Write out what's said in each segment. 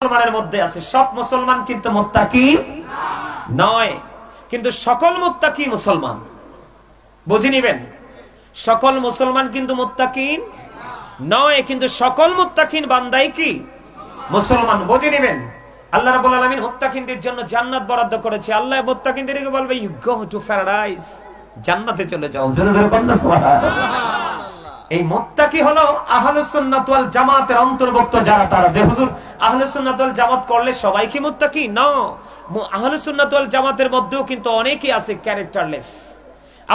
মুসলমানের মধ্যে আছে। সব মুসলমান কিন্তু মুত্তাকি নয়, কিন্তু সকল মুত্তাকি মুসলমান। বুঝে নিবেন, সকল মুসলমান কিন্তু মুত্তাকিন নয়, কিন্তু সকল মুত্তাকিন বান্দাই কি মুসলমান। বুঝে নিবেন, আল্লাহ রাব্বুল আলামিন মুত্তাকিনদের জন্য জান্নাত বরাদ্দ করেছে। আল্লাহ মুত্তাকিনদেরকে বলবে ইউ গো টু প্যারাডাইস, জান্নাতে চলে যাও। জোরে জোরে বলুন সুবহানাল্লাহ। এই মুত্তাকি হলো আহলুস সুন্নাত ওয়াল জামাতের অন্তর্ভুক্ত যারা, তারা যে হুজুর আহলুস সুন্নাত ওয়াল জামাত করলে সবাই কি মুত্তাকি? না, আহলুস সুন্নাত ওয়াল জামাতের মধ্যেও কিন্তু অনেকেই আছে ক্যারেক্টারলেস।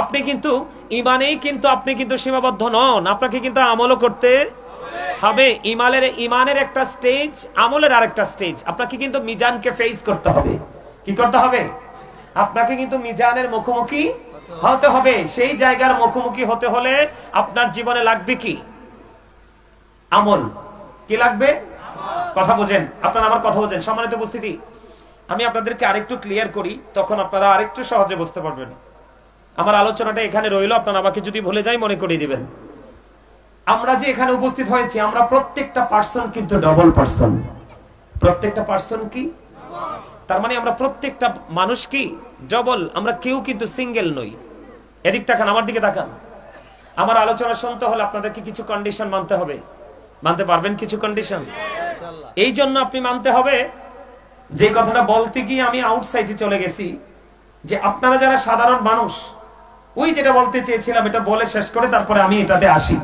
আপনি কিন্তু ঈমানেই কিন্তু আপনি কিন্তু সীমাবদ্ধ নন, আপনাকে কিন্তু আমলও করতে হবে। ঈমানের একটা স্টেজ, আমলের আরেকটা স্টেজ। আপনাকে কিন্তু মিজানকে ফেস করতে হবে। কি করতে হবে? আপনাকে কিন্তু মিজানের মুখোমুখি হতে হবে। সেই জায়গার মুখোমুখি হতে হলে আপনার জীবনে লাগবে কি? আমল। কি লাগবে? কথা বোঝেন, আপনারা আমার কথা বোঝেন। সম্মানিত উপস্থিতি, আমি আপনাদেরকে আরেকটু ক্লিয়ার করি, তখন আপনারা আরেকটু সহজে বুঝতে পারবেন। আমার আলোচনাটা এখানে রইল, আপনারা আমাকে যদি ভুলে যাই মনে করিয়ে দিবেন। আমরা যে এখানে উপস্থিত হয়েছি, আমরা প্রত্যেকটা পার্সন কিন্তু ডবল পার্সন। প্রত্যেকটা পার্সন কি? তার মানে আমরা প্রত্যেকটা মানুষ কি ডবল, আমরা কেউ কিন্তু সিঙ্গেল নই। এদিক তাকান, আমার দিকে তাকান। আমার আলোচনা শুনতে হলে আপনাদেরকে কিছু কন্ডিশন মানতে হবে। মানতে পারবেন কিছু কন্ডিশন? এই জন্য আপনি মানতে হবে, যে কথাটা বলতে গিয়ে আমি আউটসাইডে চলে গেছি, যে আপনারা যারা সাধারণ মানুষ, ওই যেটা বলতে চেয়েছিলাম এটা বলে শেষ করে তারপরে আমি এটাতে আসি।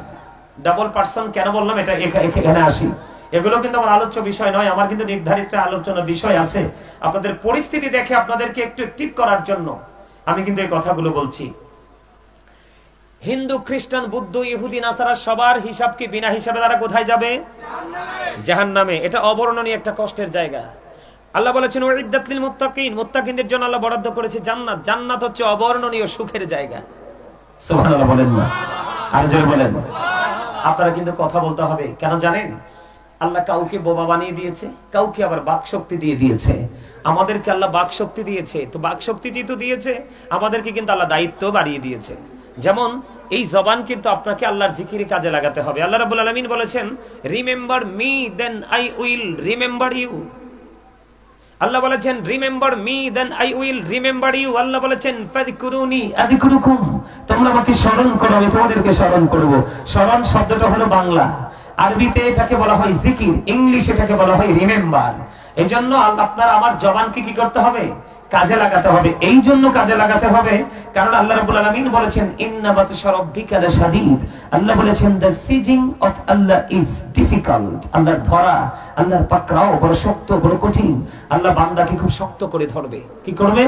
ডাবল পার্সন কেন বললাম এটা এখানে আসি, এগুলো কিন্তু আমার আলোচ্য বিষয় নয়। আমার কিন্তু নির্ধারিত আলোচনা বিষয় আছে। আপনাদের পরিস্থিতি দেখে আপনাদেরকে একটু অ্যাক্টিভ করার জন্য আমি কিন্তু এই কথাগুলো বলছি। হিন্দু, খ্রিস্টান, বৌদ্ধ, ইহুদি, নাসারা সবার হিসাব কি বিনা হিসাবে তারা কোথায় যাবে? জাহান্নামে। এটা অবর্ণনীয় একটা কষ্টের জায়গা। আল্লাহ বলেছেন উইদ্দাত লিল মুত্তাকিন, মুত্তাকিনদের জন্য আল্লাহ বরাদ্দ করেছে জান্নাত। জান্নাত হচ্ছে অবর্ণনীয় সুখের জায়গা। সুবহানাল্লাহ বলেন না, আর জোরে বলেন। আপনারা কিন্তু কথা বলতে হবে। কেন জানেন? আল্লাহ কাউকে বোবা বানিয়ে দিয়েছে, কাউকে আবার বাক শক্তি দিয়ে দিয়েছে। আমাদেরকে আল্লাহ বাক শক্তি দিয়েছে, তো বাক শক্তি যেহেতু দিয়েছে, আমাদেরকে কিন্তু আল্লাহ দায়িত্ব বাড়িয়ে দিয়েছে। যেমন এই জবান কিন্তু আপনাকে আল্লাহর জিকিরে কাজে লাগাতে হবে। আল্লাহ রাব্বুল আলামিন বলেছেন remember me then I will remember you. আল্লাহ বলেছেন remember me then I will remember you. আল্লাহ বলেছেন ফাযকুরুনি আযকুরুকুম, তোমরা আমাকে স্মরণ করো, আমি তোমাদেরকে স্মরণ করব। স্মরণ শব্দটা হলো বাংলা, আরবিতে এটাকে বলা হয় জিকির, ইংলিশে এটাকে বলা হয় রিমেম্বার। এইজন্য আপনার আমার জবানকে কি করতে হবে? কাজে লাগাতে হবে। এই জন্য কাজে লাগাতে হবে কারণ আল্লাহ রাব্বুল আলামিন বলেছেন ইন্না বাতশা রাব্বিকা লাশাদীদ। আল্লাহ বলেছেন the seizing of Allah is difficult. আল্লাহর ধরা, আল্লাহর পাকড়াও বড় শক্ত, বড় কঠিন। আল্লাহ বান্দাকে খুব শক্ত করে ধরবে। কি করবে?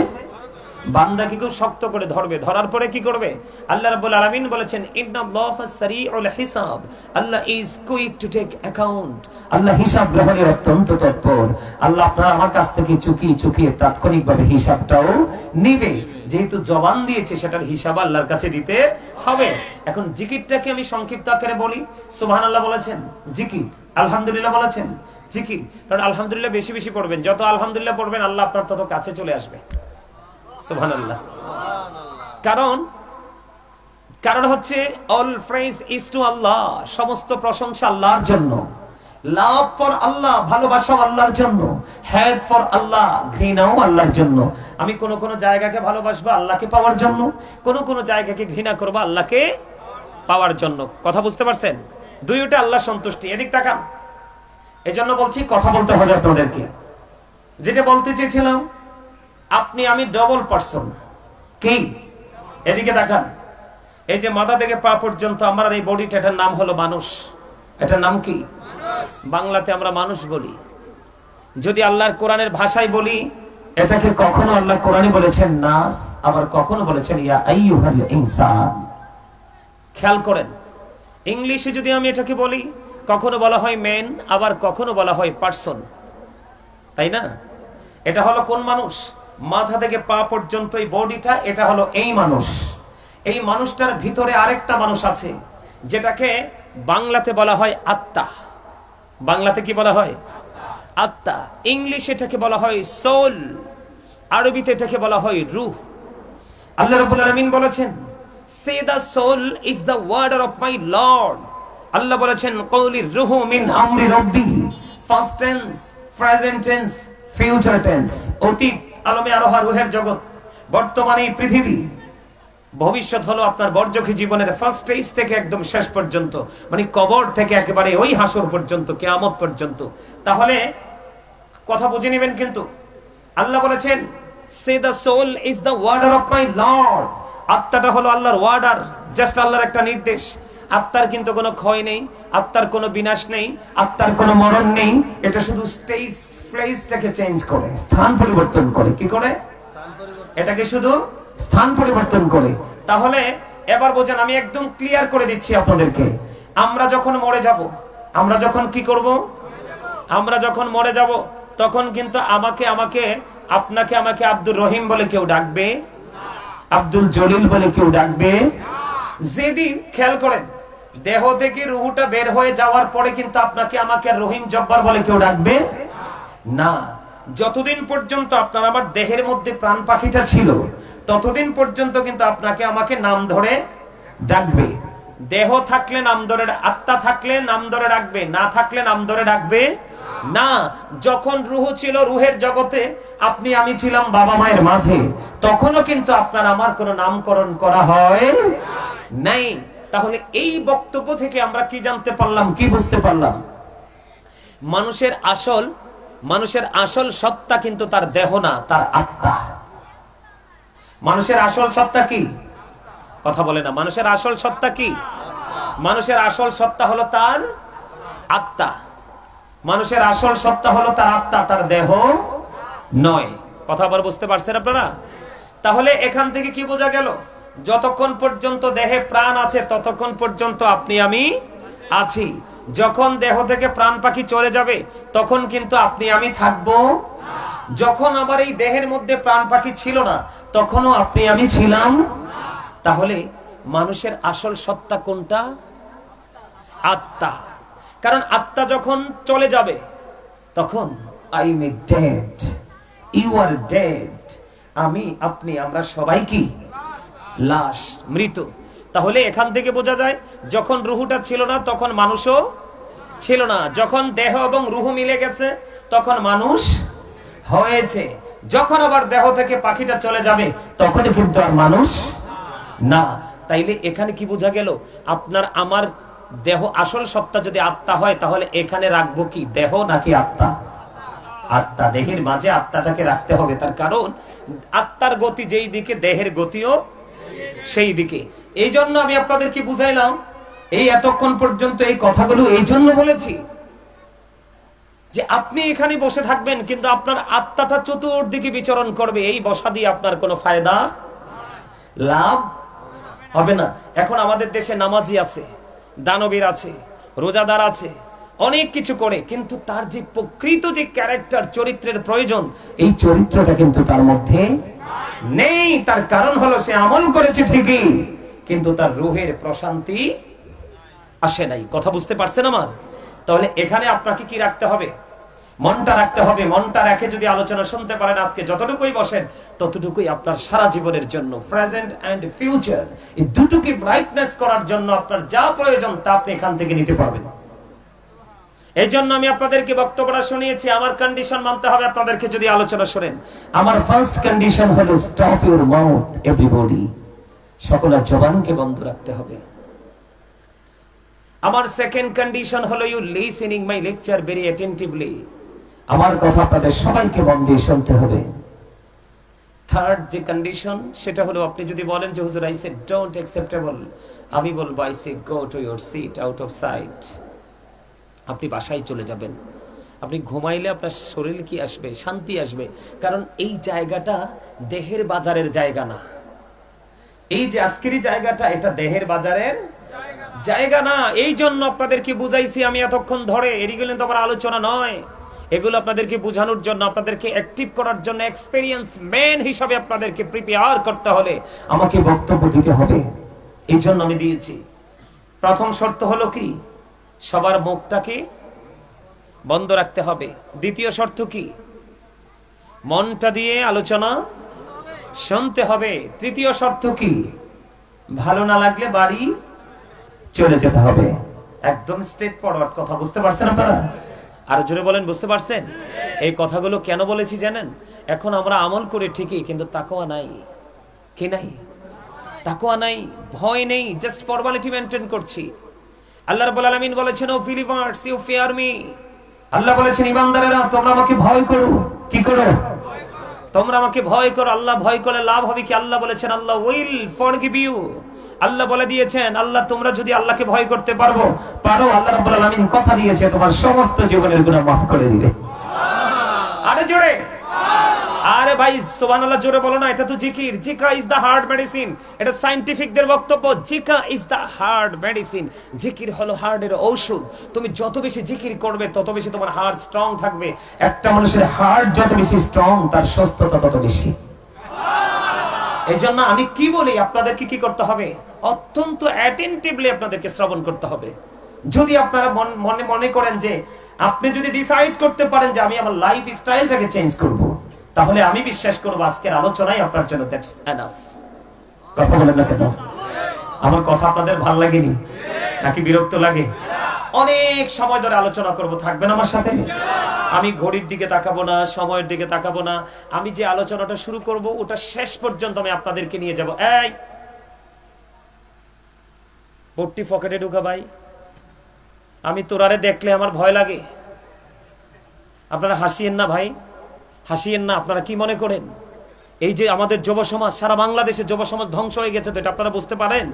বান্দাকে খুব শক্ত করে ধরবে। ধরার পরে কি করবে? আল্লাহ রাব্বুল আলামিন বলেছেন ইন্নাল্লাহা সারিউল হিসাব, আল্লাহ is quick to take account. আল্লাহ হিসাব গ্রহণে অত্যন্ত তৎপর। আল্লাহ আপনার আমার কাছ থেকে চুকিয়ে তাৎক্ষণিকভাবে হিসাবটাও নেবে। যেহেতু জবান দিয়েছে, সেটার হিসাব আল্লাহর কাছে দিতে হবে। এখন জিকিরটাকে আমি সংক্ষিপ্ত আকারে বলি। সুবহানাল্লাহ বলেছেন জিকির, আলহামদুলিল্লাহ বলেছেন জিকির। কারণ আলহামদুলিল্লাহ বেশি বেশি পড়বেন, যত আলহামদুলিল্লাহ পড়বেন আল্লাহ আপনার তত কাছে চলে আসবে। সুবহানাল্লাহ। কারণ হচ্ছে অল প্রেজ ইজ টু আল্লাহ, সমস্ত প্রশংসা আল্লাহর জন্য। লাভ ফর আল্লাহ, ভালোবাসা আল্লাহর জন্য। হেড ফর আল্লাহ, ঘৃণাও আল্লাহর জন্য। আমি কোন কোন জায়গাকে ভালোবাসবো আল্লাহকে পাওয়ার জন্য, কোন কোন জায়গাকে ঘৃণা করবো আল্লাহকে পাওয়ার জন্য। কথা বুঝতে পারছেন? দুইটা আল্লাহ সন্তুষ্টি। এদিক তাকান। এজন্য বলছি কথা বলতে হবে আপনাদেরকে। যেটা বলতে চেয়েছিলাম, আপনি আমি ডবল পার্সন। কি? এদিকে দেখান। এই যে মাথা থেকে পা পর্যন্ত আমার এই বডিটা, এটার নাম হলো মানুষ। এটার নাম কি? বাংলাতে আমরা মানুষ বলি। যদি আল্লাহর কোরআনের ভাষায় বলি, এটাকে কখনো আল্লাহ কোরআনে বলেছেন নাস, আবার কখনো বলেছেন ইয়া আইয়ুহাল ইনসান। খেয়াল করেন, ইংলিশে যদি আমি এটাকে বলি, কখনো বলা হয় ম্যান, আবার কখনো বলা হয় পার্সন। তাই না? এটা হলো কোন মানুষ? মাথা থেকে পা পর্যন্ত এই বডিটা, এটা হলো এই মানুষ। এই মানুষটার ভিতরে আরেকটা মানুষ আছে, যেটাকে বাংলাতে বলা হয় আত্মা। বাংলাতে কি বলা হয়? আত্মা। ইংলিশে এটাকে বলা হয় সোল, আরবিতে এটাকে বলা হয় রূহ। আল্লাহ রাব্বুল আলামিন বলেছেন say the soul is the order of my Lord. আল্লাহ বলেছেন কওলির রূহু মিন আমরি রাব্বি। First tense present tense, future tense, অতীত আলমে আরোহা রুহের জগৎ, বর্তমানে এই পৃথিবী, ভবিষ্যৎ হলো আপনার বর্জখী জীবনের ফার্স্ট স্টেজ থেকে একদম শেষ পর্যন্ত, মানে কবর থেকে একেবারে ওই হাসর পর্যন্ত, কিয়ামত পর্যন্ত। তাহলে কথা বুঝে নেবেন। কিন্তু আল্লাহ বলেছেন, say the soul is the order of my Lord. আত্মাটা হলো আল্লাহর ওয়ার্ডার, জাস্ট আল্লাহর একটা নির্দেশ। আত্মার কিন্তু কোনো ক্ষয় নেই, আত্মার কোনো বিনাশ নেই, আত্মার কোনো মরণ নেই। এটা শুধু স্টেজ প্লেসটাকে চেঞ্জ করে, স্থান পরিবর্তন করে। কি করে? এটাকে শুধু স্থান পরিবর্তন করে। তাহলে এবার বোঝেন, আমি একদম ক্লিয়ার করে দিচ্ছি আপনাদেরকে। আমরা যখন মরে যাব, আমরা যখন কি করব? আমরা যখন মরে যাব, তখন কিন্তু আমাকে আপনাকে আমাকে আব্দুর রহিম বলে কেউ ডাকবে, আব্দুল জলিল বলে কেউ ডাকবে। যেদিন খেয়াল করেন, দেহ থেকে রুহুটা বের হয়ে যাওয়ার পরে কিন্তু আপনাকে আমাকে রহিম জব্বার বলে কেউ ডাকবে না। যতদিন পর্যন্ত আপনার আমার দেহের মধ্যে প্রাণ পাখিটা ছিল, ততদিন পর্যন্ত কিন্তু আপনাকে আমাকে নাম ধরে ডাকবে। দেহ থাকলে নাম ধরে, আত্মা থাকলে নাম ধরে ডাকবে, না থাকলে নাম ধরে ডাকবে না। যখন রুহ ছিল রুহের জগতে, আপনি আমি ছিলাম বাবা মায়ের মাঝে, তখনও কিন্তু আপনার আমার কোনো নামকরণ করা হয় নাই। তাহলে এই বক্তব্য থেকে আমরা কি জানতে পারলাম, কি বুঝতে পারলাম? মানুষের আসল সত্তা কিন্তু তার দেহ না, তার আত্মা। মানুষের আসল সত্তা কি? কথা বলে না। মানুষের আসল সত্তা কি? মানুষের আসল সত্তা হলো তার আত্মা। মানুষের আসল সত্তা হলো তার আত্মা, তার দেহ নয়। কথা আবার বুঝতে পারছেন আপনারা? তাহলে এখান থেকে কি বোঝা গেল? যতক্ষণ পর্যন্ত দেহে প্রাণ আছে, ততক্ষণ পর্যন্ত আপনি আমি আছি। যখন দেহ থেকে প্রাণ পাখি চলে যাবে, তখন কিন্তু আপনি আমি থাকবো। যখন আবার এই দেহের মধ্যে প্রাণ পাখি ছিল না, তখনও আপনি আমি ছিলাম। তাহলে মানুষের আসল সত্তা কোনটা? আত্মা। কারণ আত্মা যখন চলে যাবে, তখন I am dead, you are dead. আমি, আপনি, আমরা সবাই কি? লাশ, মৃত। তাহলে এখান থেকে বোঝা যায়, যখন রুহুটা ছিল না, তখন মানুষও ছিল না। যখন দেহ এবং রুহ মিলে গেছে, তখন মানুষ হয়েছে। যখন আবার দেহ থেকে পাখিটা চলে যাবে, তখন কিন্তু আর মানুষ না। তাইলে এখানে কি বোঝা গেল? আপনার আমার দেহ আসল সত্তা যদি আত্মা হয়, তাহলে এখানে রাখবো কি, দেহ নাকি আত্মা? আত্মা। দেহের মাঝে আত্মাটাকে রাখতে হবে। তার কারণ আত্মার গতি যেই দিকে, দেহের গতিও সেই দিকে। এই জন্য আমি আপনাদেরকে বুঝাইলাম, এই এতক্ষণ পর্যন্ত এই কথাগুলো এই জন্য বলেছি যে আপনি এখানে বসে থাকবেন, কিন্তু আপনার আত্মাটা চতুর্দিকে বিচরণ করবে। এই বসা দিয়ে আপনার কোনো ফায়দা, লাভ হবে না। এখন আমাদের দেশে নামাজি আছে, দানবীর আছে, রোজাদার আছে, অনেক কিছু করে, কিন্তু তার যে প্রকৃত যে ক্যারেক্টার, চরিত্রের প্রয়োজন, এই চরিত্রটা কিন্তু তার মধ্যে নেই। তার কারণ হলো সে আমল করেছে ঠিকই, কিন্তু তার রুহের প্রশান্তি আসে নাই। কথা বুঝতে পারছেন আমার? তাহলে এখানে আপনাকে কি রাখতে হবে? মনটা রাখতে হবে। মনটা রেখে যদি আলোচনা শুনতে পারেন, আজকে যতটুকুই বসেন, ততটুকুই আপনার সারা জীবনের জন্য, প্রেজেন্ট এন্ড ফিউচার, এই দুটোকে ব্রাইটনেস করার জন্য আপনার যা প্রয়োজন তা আপনি এখান থেকে নিতে পারবেন। এই জন্য আমি আপনাদেরকে বক্তব্যটা শুনিয়েছি। আমার কন্ডিশন মানতে হবে আপনাদেরকে যদি আলোচনা শুনেন। আমার ফার্স্ট কন্ডিশন হলো স্টপ ইউর মাউথ এভরিবডি, সকলের জবানকে বন্ধ রাখতে হবে। আমার সেকেন্ড কন্ডিশন হলো you listening my lecture very attentively, আমার কথা আপনাদের সবাইকে মন দিয়ে শুনতে হবে। থার্ড যে কন্ডিশন, সেটা হলো আপনি যদি বলেন যে হুজুর আই সে ডোন্ট অ্যাকসেপ্টেবল, আমি বলবো I say go to your seat out of sight. আপনি বাসায় চলে যাবেন। আপনি ঘুমাইলে আপনার শরীর কি আসবে? শান্তি আসবে। কারণ এই জায়গাটা দেহের বাজারের জায়গা না। এই যে আজকের জায়গাটা, এটা দেহের বাজারের জায়গা না। এই জন্য আপনাদেরকে বুঝাইছি আমি এতক্ষণ ধরে। এগুলো তো আমার আলোচনা নয়, এগুলো আপনাদেরকে বোঝানোর জন্য, আপনাদেরকে অ্যাক্টিভ করার জন্য, এক্সপেরিয়েন্স ম্যান হিসাবে আপনাদেরকে প্রিপেয়ার করতে হলে আমাকে বক্তব্য দিতে হবে। এই জন্য আমি দিয়েছি। প্রথম শর্ত হলো কি? সবার মুখটাকে বন্ধ রাখতে হবে। দ্বিতীয় শর্ত কি? মনটা দিয়ে আলোচনা শুনতে হবে। তৃতীয় শর্ত কি? ভালো না লাগলে বাড়ি চলে যেতে হবে। একদম স্ট্রেট ফরওয়ার্ড কথা, বুঝতে পারছেন আপনারা? আর জোরে বলেন, বুঝতে পারছেন? এই কথাগুলো কেন বলেছি জানেন? এখন আমরা আমল করে ঠিকই, কিন্তু তাকওয়া নাই। কি নাই? তাকওয়া নাই, ভয় নেই, জাস্ট ফর্মালিটি মেইনটেইন করছি। আল্লাহ রাব্বুল আলামিন বলেছেন, O believers, you fear me. আল্লাহ বলেছেন, ঈমানদারেরা তোমরা আমাকে ভয় করো। কি করো? তোমরা আমাকে ভয় করো। আল্লাহ ভয় করলে লাভ হবে কি? আল্লাহ বলেছেন, আল্লাহ উইল ফরগিভ ইউ। আল্লাহ বলে দিয়েছেন, আল্লাহ তোমরা যদি আল্লাহকে ভয় করতে পারো, আল্লাহ রাব্বুল আলামিন কথা দিয়েছে তোমার সমস্ত জীবনের গুনাহ মাফ করে দিবে। আরে জোরে, আরে ভাই সুবহানাল্লাহ জোরে বলো না। এটা তো জিকির। জিকা ইজ দা হার্ট মেডিসিন। এটা সায়েন্টিফিকদের বক্তব্য। জিকা ইজ দা হার্ট মেডিসিন। জিকির হলো হার্টের ঔষধ। তুমি যত বেশি জিকির করবে তত বেশি তোমার হার্ট স্ট্রং থাকবে। একটা মানুষের হার্ট যত বেশি স্ট্রং, তার সুস্থতা তত বেশি। এই জন্য আমি কি বলি, আপনাদেরকে কি করতে হবে? অত্যন্ত অ্যাটেনটিভলি আপনাদেরকে শ্রবণ করতে হবে। যদি আপনারা মনে করেন যে আপনি যদি ডিসাইড করতে পারেন যে আমি আমার লাইফ স্টাইলটাকে চেঞ্জ করব, তাহলে আমি বিশ্বাস করব আজকের আলোচনাই আপনার জন্য দ্যাটস এনাফ। কথা বলেন না কেন? আমার কথা আপনাদের ভালো লাগেনি নাকি বিরক্ত লাগে? অনেক সময় ধরে আলোচনা করব, থাকবেন আমার সাথে? আমি ঘড়ির দিকে তাকাবো না, সময়ের দিকে তাকাবো না। আমি যে আলোচনাটা শুরু করব ওটা শেষ পর্যন্ত আমি আপনাদেরকে নিয়ে যাব। এই পট্টি পকেটে ঢুকা ভাই, আমি তোরারে দেখলে আমার ভয় লাগে। আপনারা হাসিয়েন না ভাই, হাসিয়েন না। আপনারা কি মনে করেন এই যে আমাদের যুব সমাজ, সারা বাংলাদেশের যুব সমাজ ধ্বংস হয়ে গেছে, তো এটা আপনারা বুঝতে পারেন?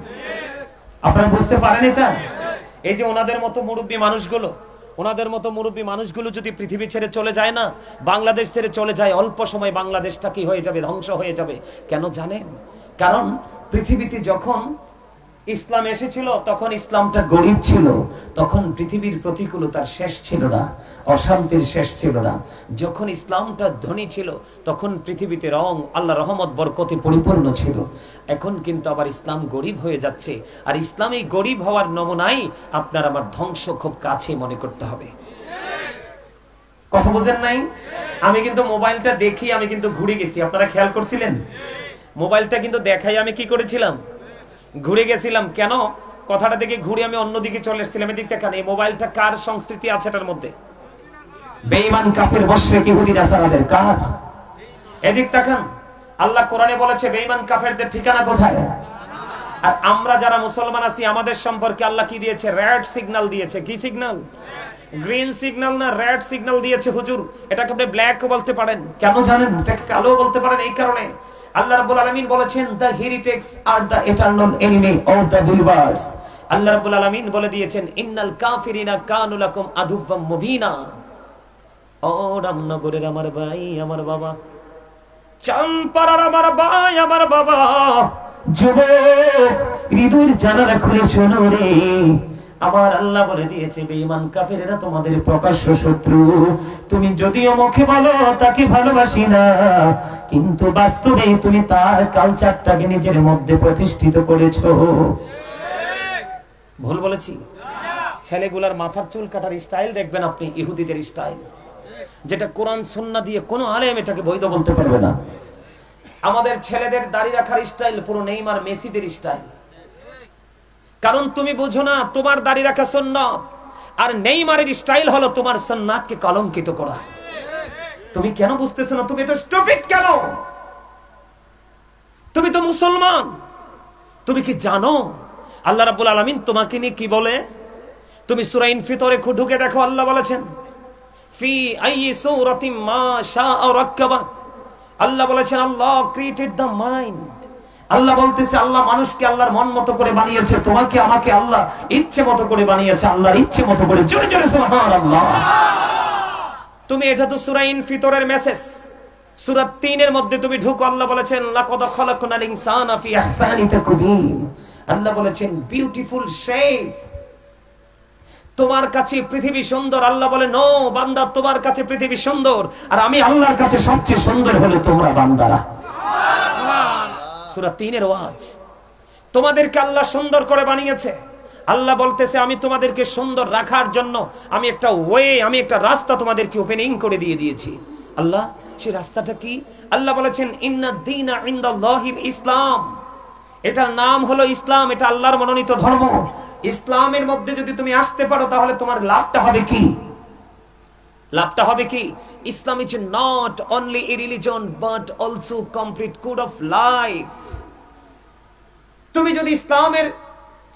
আপনারা বুঝতে পারেন এটা? এই যে ওনাদের মতো মুরব্বী মানুষগুলো যদি পৃথিবী ছেড়ে চলে যায় না, বাংলাদেশ ছেড়ে চলে যায়, অল্প সময় বাংলাদেশটা কি হয়ে যাবে? ধ্বংস হয়ে যাবে। কেন জানেন? কারণ পৃথিবীতে যখন ইসলাম এসেছিল তখন ইসলামটা গরিব ছিল, তখন পৃথিবীর প্রতিকূলতার শেষ ছিল না, অশান্তির শেষ ছিল না। যখন ইসলামটা ধনী ছিল তখন পৃথিবীতে আল্লাহ রহমত বরকতে পরিপূর্ণ ছিল। এখন কিন্তু আবার ইসলাম গরিব হয়ে যাচ্ছে, আর ইসলামী গরিব হওয়ার নমুনাই আপনার আমার ধ্বংস খুব কাছে মনে করতে হবে। কথা বুঝেন নাই? আমি কিন্তু মোবাইলটা দেখি, আমি কিন্তু ঘুরে গেছি। আপনারা খেয়াল করছিলেন? মোবাইলটা কিন্তু দেখাই আমি কি করেছিলাম? ঘুরে গেছিলাম। কেন? কথাটা দেখে ঘুরে আমি অন্যদিকে চলে এসেছিলাম। এদিক দেখেন, এই মোবাইলটা কার সংস্কৃতি আছে এটার মধ্যে? বেঈমান কাফের মুশরিক ইহুদি নাসারাদের। কার? এদিক তাকান। আল্লাহ কোরআনে বলেছে বেঈমান কাফেরদের ঠিকানা কোথায়? আর আমরা যারা মুসলমান আছি আমাদের সম্পর্কে আল্লাহ কি দিয়েছে? রেড সিগন্যাল দিয়েছে। কি সিগন্যাল? গ্রিন সিগন্যাল না, রেড সিগন্যাল দিয়েছে হুজুর। এটাকে আপনি ব্ল্যাক বলতে পারেন। কেন জানেন? এটাকে কালো বলতে পারেন এই কারণে আল্লাহ রাব্বুল আলামিন বলেছেন the heretics are the eternal enemy of the believers। আল্লাহ রাব্বুল আলামিন বলে দিয়েছেন ইন্নাল কাফিরিনা কানু লাকুম আদুওয়াম মুবিনা। ও রামনগরের আমার ভাই, আমার বাবা, চাঁদপাড়ার আমার ভাই, আমার বাবা, যুবক হৃদয়ের জানালা খুলে শোনো রে, আমার আল্লাহ বলে দিয়েছে বেঈমান কাফেরেরা তোমাদের প্রকাশ্য শত্রু। তুমি যদিও মুখে বলো তাকে ভালোবাসি না, কিন্তু বাস্তবে তুমি তার কালচারটাকে নিজের মধ্যে প্রতিষ্ঠিত করেছো। ভুল বলেছি? ছেলেগুলার মাথার চুল কাটার স্টাইল দেখবেন আপনি ইহুদিদের স্টাইল, যেটা কোরআন সুন্নাহ দিয়ে কোনো আলেম এটাকে বৈধ বলতে পারবে না। আমাদের ছেলেদের দাড়ি রাখার স্টাইল পুরো নেইমার মেসিদের স্টাইল। কারণ তুমি বুঝো না তোমার দাড়ি রাখা সুন্নাত, আর নেইমারের স্টাইল হলো তোমার সুন্নাতকে কলঙ্কিত করা। তুমি কেন বুঝতেছো না? তুমি তো স্টুপিড কেন? তুমি তো মুসলমান। তুমি কি জানো আল্লাহ রাব্বুল আলামিন তোমাকে নিয়ে কি বলে? তুমি সূরা ইনফিতরে ঢুকে দেখো, আল্লাহ বলেছেন ফি আইয়ি সূরাতিন মা শাআ রাক্কাবা। আল্লাহ বলেছেন আল্লাহ ক্রিয়েটেড দ্য মাইন্ড। আল্লাহ বলতেছে আল্লাহ মানুষকে আল্লাহর মন মতো করে বানিয়েছে, তোমাকে আমাকে আল্লাহ ইচ্ছে মতো করে বানিয়েছে, আল্লাহর ইচ্ছে মতো করে। জোরে জোরে সুবহানাল্লাহ। তুমি এটা তো সূরা ইনফিতরের মেসেজ। সূরা 3 এর মধ্যে তুমি ঢুকো, আল্লাহ বলেছেন লাকাদ খালাকনাল ইনসানা ফি আহসানি তাকওয়িম। আল্লাহ বলেছেন বিউটিফুল শেপ। তোমার কাছে পৃথিবী সুন্দর। আল্লাহ বলে নো বান্দা, তোমার কাছে পৃথিবী সুন্দর, আর আমি আল্লাহর কাছে সবচেয়ে সুন্দর হলো তোমরা বান্দারা। সূরা 3 এর ওয়াজ। তোমাদেরকে আল্লাহ সুন্দর করে বানিয়েছে। আল্লাহ বলতেছে আমি তোমাদেরকে সুন্দর রাখার জন্য আমি একটা আমি একটা রাস্তা তোমাদেরকে ওপেনিং করে দিয়েছি। আল্লাহ সেই রাস্তাটা কি? আল্লাহ বলেছেন ইন্নাদ দীনা ইনদাল্লাহিল ইসলাম। এটার নাম হলো ইসলাম, এটা আল্লাহর মনোনীত ধর্ম। ইসলামের মধ্যে যদি তুমি আসতে পারো তাহলে তোমার লাভটা হবে কি? লাভটা হবে কি? Islam is not only a religion but also complete code of life. তুমি যদি ইসলামের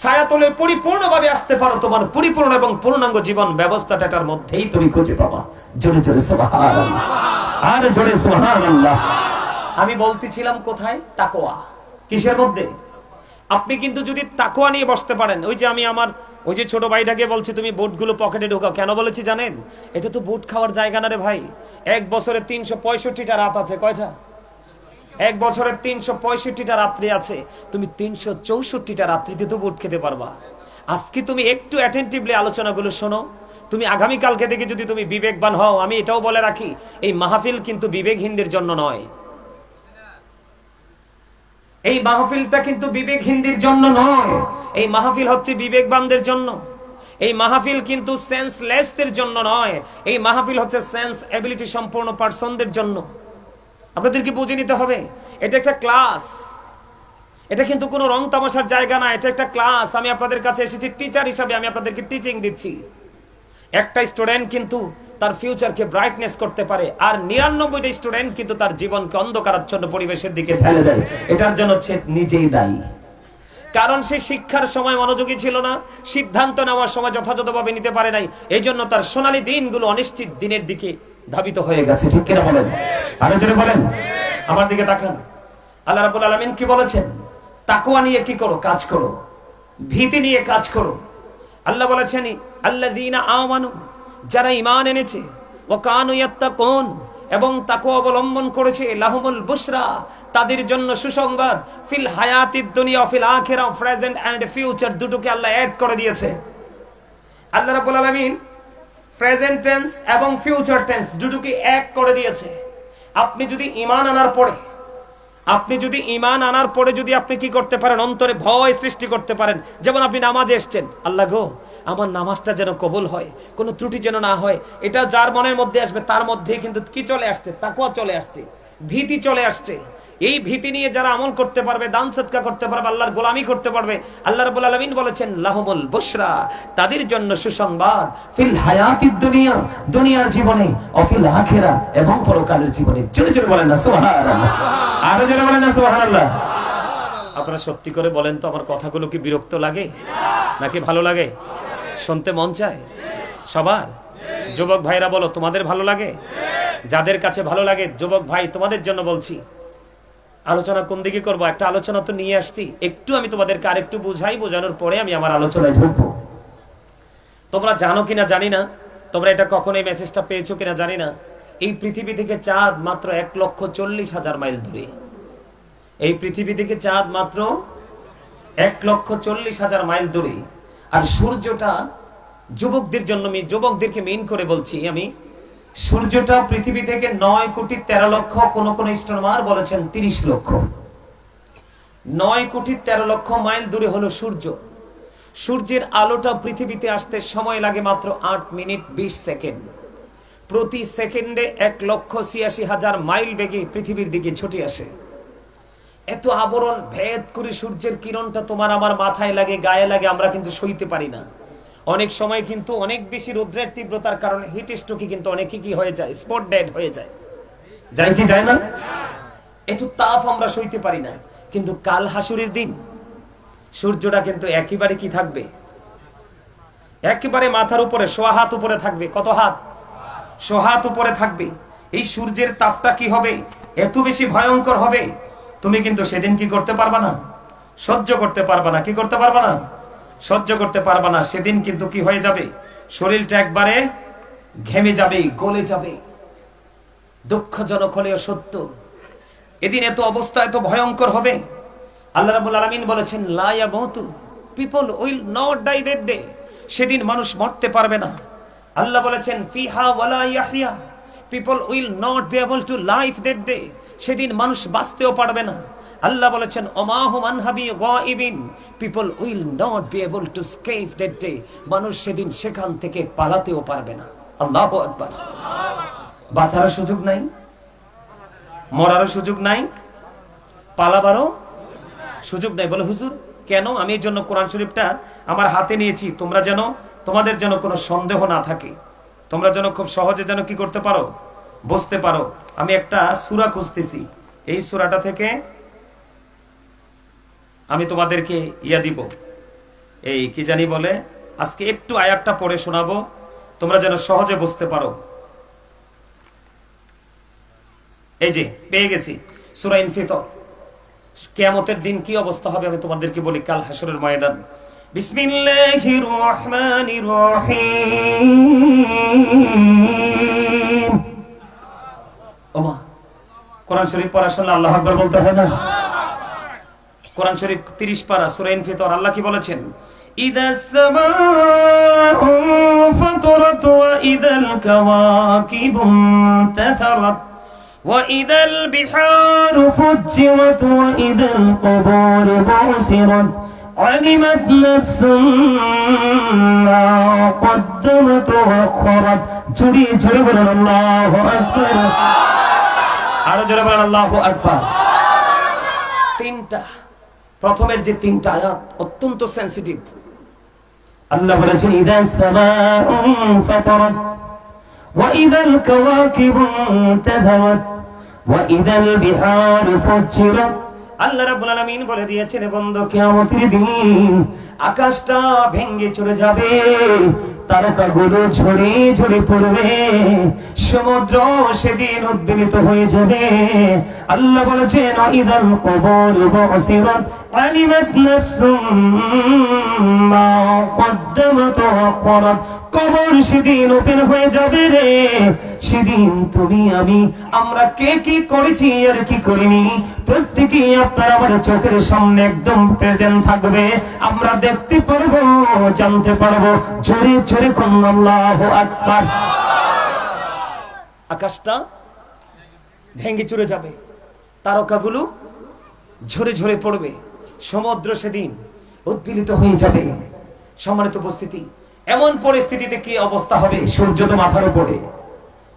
ছায়াতলে পরিপূর্ণভাবে আসতে পারো, তোমার পরিপূর্ণ এবং পূর্ণাঙ্গ জীবন ব্যবস্থাটা এটার মধ্যেই তুমি খুঁজে পাবা। জোরে জোরে সুবহানাল্লাহ, আর জোরে সুবহানাল্লাহ। আমি বলতেছিলাম কোথায়? তাকওয়া। কিসের মধ্যে? আপনি কিন্তু যদি তাকওয়া নিয়ে বসতে পারেন, ওই যে আমি আমার ওই যে ছোট ভাইটাকে বলছি তুমি বুটগুলো পকেটে ঢোকাও, কেন বলেছি জানেন? এটা তো বুট খাওয়ার জায়গা না রে ভাই। এক বছরে 365টা রাত আছে। কয়টা? এক বছরের 365টা রাত্রি আছে। তুমি 364টা রাত্রিতে তো বুট খেতে পারবা। আজকে তুমি একটু অ্যাটেন্টিভলি আলোচনাগুলো শোনো। তুমি আগামীকালকে থেকে যদি তুমি বিবেকবান হও, আমি এটাও বলে রাখি, এই মাহফিল কিন্তু বিবেকহীনদের জন্য নয়। এই মাহফিলটা কিন্তু বিবেকহীনদের জন্য নয়। এই মাহফিল হচ্ছে বিবেকবানদের জন্য। এই মাহফিল কিন্তু সেন্সলেসদের জন্য নয়। এই মাহফিল হচ্ছে সেন্স এবিলিটি সম্পূর্ণ পার্সনদের জন্য। আপনাদেরকে বুঝে নিতে হবে, এটা একটা ক্লাস। এটা কিন্তু কোনো রং তামাশার জায়গা না, এটা একটা ক্লাস। আমি আপনাদের কাছে এসেছি টিচার হিসাবে, আমি আপনাদেরকে টিচিং দিচ্ছি। একটা স্টুডেন্ট কিন্তু তার ফিউচারকে ব্রাইটনেস করতে পারে, আর 99টা স্টুডেন্ট কিন্তু তার জীবনকে অন্ধকারাচ্ছন্ন পরিবেশের দিকে ঠেলে দেয়। এটার জন্য সে নিজেই দায়ী। কারণ সে শিক্ষার সময় মনোযোগী ছিল না, সিদ্ধান্ত নেওয়ার সময় যথাযথভাবে নিতে পারে নাই। এই জন্য তার সোনালী দিনগুলো অনিশ্চিত দিনের দিকে ধাবিত হয়ে গেছে। ঠিক কিনা বলেন? আরো জোরে বলেন। আমার দিকে তাকান। আল্লাহ রাব্বুল আলামিন কি বলেছেন? তাকওয়া নিয়ে কি করো? কাজ করো। ভীতি নিয়ে কাজ করো। আল্লাহ বলেছেন আল্লাযীনা আমানু, যারা ঈমান এনেছে, ওয়া কানু ইয়াত্তাকুন, এবং তাকওয়া অবলম্বন করেছে, লাহুমুল বুশরা, তাদের জন্য সুসংবাদ, ফিল হায়াতিদ দুনিয়া ফিল আখিরা, প্রেজেন্ট এন্ড ফিউচার দুটোকে আল্লাহ অ্যাড করে দিয়েছে। আল্লাহ রাব্বুল আলামিন প্রেজেন্ট টেন্স এবং ফিউচার টেন্স দুটোকে এক করে দিয়েছে। আপনি যদি ঈমান আনার পরে যদি আপনি কি করতে পারেন? অন্তরে ভয় সৃষ্টি করতে পারেন। যেমন আপনি নামাজে এসেছেন, আল্লাহ গো আমার নামাজটা যেন কবুল হয়, কোনো ত্রুটি যেন না হয়। এটা যার মনের মধ্যে আসবে তার মধ্যেই কিন্তু কি চলে আসছে? তাকওয়া চলে আসছে, ভীতি চলে আসছে। এই ভীতি নিয়ে যারা আমল করতে পারবে, দান সদকা করতে পারবে, আল্লাহর গোলামি করতে পারবে, আল্লাহ রাব্বুল আলামিন বলেছেন লাহুমুল বুশরা, তাদের জন্য সুসংবাদ, ফিল হায়াতিদ দুনিয়া, দুনিয়ার জীবনে, ও ফিল আখিরা, এবং পরকালের জীবনে। জোরে জোরে বলেন না সুবহানাল্লাহ, আরো জোরে বলেন না সুবহানাল্লাহ। আপনারা সত্যি করে বলেন তো, আমার কথাগুলো কি বিরক্ত লাগে নাকি ভালো লাগে? শুনতে মন চায় সবার? যুবক ভাইরা বলো, তোমাদের ভালো লাগে? যাদের কাছে ভালো লাগে যুবক ভাই, তোমাদের জন্য বলছি, আলোচনা কোন দিকে করবো? একটা আলোচনা তো নিয়ে আসছি, একটু আমি তোমাদেরকে আরেকটু বুঝাই, বোঝানোর পরে আমি আমার আলোচনায় ঢুকবো। তোমরা জানো কিনা জানি না, তোমরা এটা কখন এই মেসেজটা পেয়েছো কিনা জানি না, এই পৃথিবী থেকে চাঁদ মাত্র 1,40,000 মাইল দূরে। এই পৃথিবী থেকে চাঁদ মাত্র 1,40,000 মাইল দূরে। আর সূর্যটা, যুবকদের জন্য, যুবকদেরকে মেইন করে বলছি আমি, সূর্যটা পৃথিবী থেকে 9,13,00,000, কোন কোন স্ট্রোমার বলেছেন 30 লক্ষ। 9,13,00,000 মাইল দূরে হলো সূর্য। সূর্যের আলোটা পৃথিবীতে আসতে সময় লাগে মাত্র 8 মিনিট 20 সেকেন্ড। প্রতি সেকেন্ডে 1,86,000 মাইল বেগে পৃথিবীর দিকে ছুটে আসে। এত আবরণ ভেদ করে সূর্যের কিরণটা তোমার আমার মাথায় লাগে, গায়ে লাগে, আমরা কিন্তু সইতে পারি না। অনেক সময় কিন্তু অনেক বেশি রৌদ্রের তীব্রতার কারণে হিট স্ট্রোকে কিন্তু অনেকে কি হয়ে যায়, স্পট ডেড হয়ে যায়। যায় কি যায় না? এত তাপ আমরা সইতে পারি না। কিন্তু কাল হাসুরের দিন সূর্যটা কিন্তু একেবারে কি থাকবে? একেবারে মাথার উপরে, সোয়া হাত উপরে থাকবে। কত হাত? সোয়া হাত উপরে থাকবে। এই সূর্যের তাপটা কি হবে? এত বেশি ভয়ঙ্কর হবে, তুমি কিন্তু সেদিন কি করতে পারবা না? সহ্য করতে পারবা না। কি করতে পারবা না? সহ্য করতে পারবা না। সেদিন কিন্তু কি হয়ে যাবে? শরীরটা একবারে ঘেমে যাবে, গলে যাবে। দুঃখজনক হলেও সত্য, এদিন এত অবস্থা এত ভয়ঙ্কর হবে। আল্লাহ রাব্বুল আলামিন বলেছেন লা ইয়ামুতু, people will not die that day, সেদিন মানুষ মরতে পারবে না। আল্লাহ বলেছেন ফিহা ওয়ালা ইয়াহইয়া, people will not be able to live that day, সেদিন মানুষ বাঁচতেও পারবে না। আল্লাহ বলেছেন ওমাহুম আনহাবি গায়িবিন, people will not be able to escape that day, মানুষ সেদিন সেখান থেকে পালাতেও পারবে না। আল্লাহু আকবার। বাঁচার সুযোগ নাই, মরারও সুযোগ নাই, পালাবারও সুযোগ নাই। বলে হুজুর কেন? আমি এই জন্য কোরআন শরীফটা আমার হাতে নিয়েছি, তোমাদের যেন কোনো সন্দেহ না থাকে। তোমরা যেন খুব সহজে যেন কি করতে পারো, বুঝতে পারো। আমি একটা সূরা খুঁজতেছি, এই সূরাটা থেকে আমি তোমাদেরকে দিব, এই কি জানি বলে, আজকে একটু আয়াতটা পড়ে শোনাবো, তোমরা যেন সহজে বুঝতে পারো। এই যে পেয়ে গেছি সূরা ইনফিতর। কিয়ামতের দিন কি অবস্থা হবে আমি তোমাদেরকে বলি, কাল হাসরের ময়দান। বিসমিল্লাহির রহমানির রহিম। ওমা, কোরআন শরীফ পড়া শুনলে আল্লাহু আকবার বলতে হয় না? কোরআন শরীফ 30 পারা সূরা ইনফিতর, আল্লাহ কি বলেছেন? ইদাস সামাউ ফাতারাত ওয়া ইদাল কাওয়াকিবু তাথারাত وإذا البحار فجرت وإذا القبور بعثرت علمت نفس ما قدمت وأخرت জুড়ে জুড়ে বলেন আল্লাহু আকবার, আরো জোরে বলেন আল্লাহু আকবার। তিনটা, প্রথমের যে তিনটা আয়াত অত্যন্ত সেনসিটিভ। আল্লাহ বলেছেন ইদাস সামাউ ফাতারাত وإذا الكواكب انتثرت وإذا البحار فجرت। আল্লাহ রাব্বুল আলামিন বলে দিয়েছেন বন্ধু, কিয়ামতের দিন আকাশটা ভেঙে চলে যাবে, তারকাগুলো ঝরে ঝরে পড়বে, সমুদ্র সেদিন উদ্বেলিত হয়ে যাবে। আল্লাহ বলেছেন ওয়াইদাল কুবুর বুসিরাত আলিমাত নাফসুম মা কদ্দামাত ওয়া আখরাত। কবর সেদিন ওপেন হয়ে যাবে রে, সেদিন তুমি আমি আমরা কে কি করেছি আর কি করিনি প্রত্যেকেই আপনার আমার চোখের সামনে একদম প্রেজেন্ট থাকবে, আমরা দেখতে পারবো, জানতে পারবো। জোরে জোরে কোন আল্লাহু আকবার। আকাশটা ভেঙে চুরে যাবে, তারকাগুলো ঝরে ঝরে পড়বে, সমুদ্র সেদিন উদ্বেলিত হয়ে যাবে। সম্মানিত উপস্থিতি, এমন পরিস্থিতিতে কি অবস্থা হবে, সূর্য তো মাথার উপরে,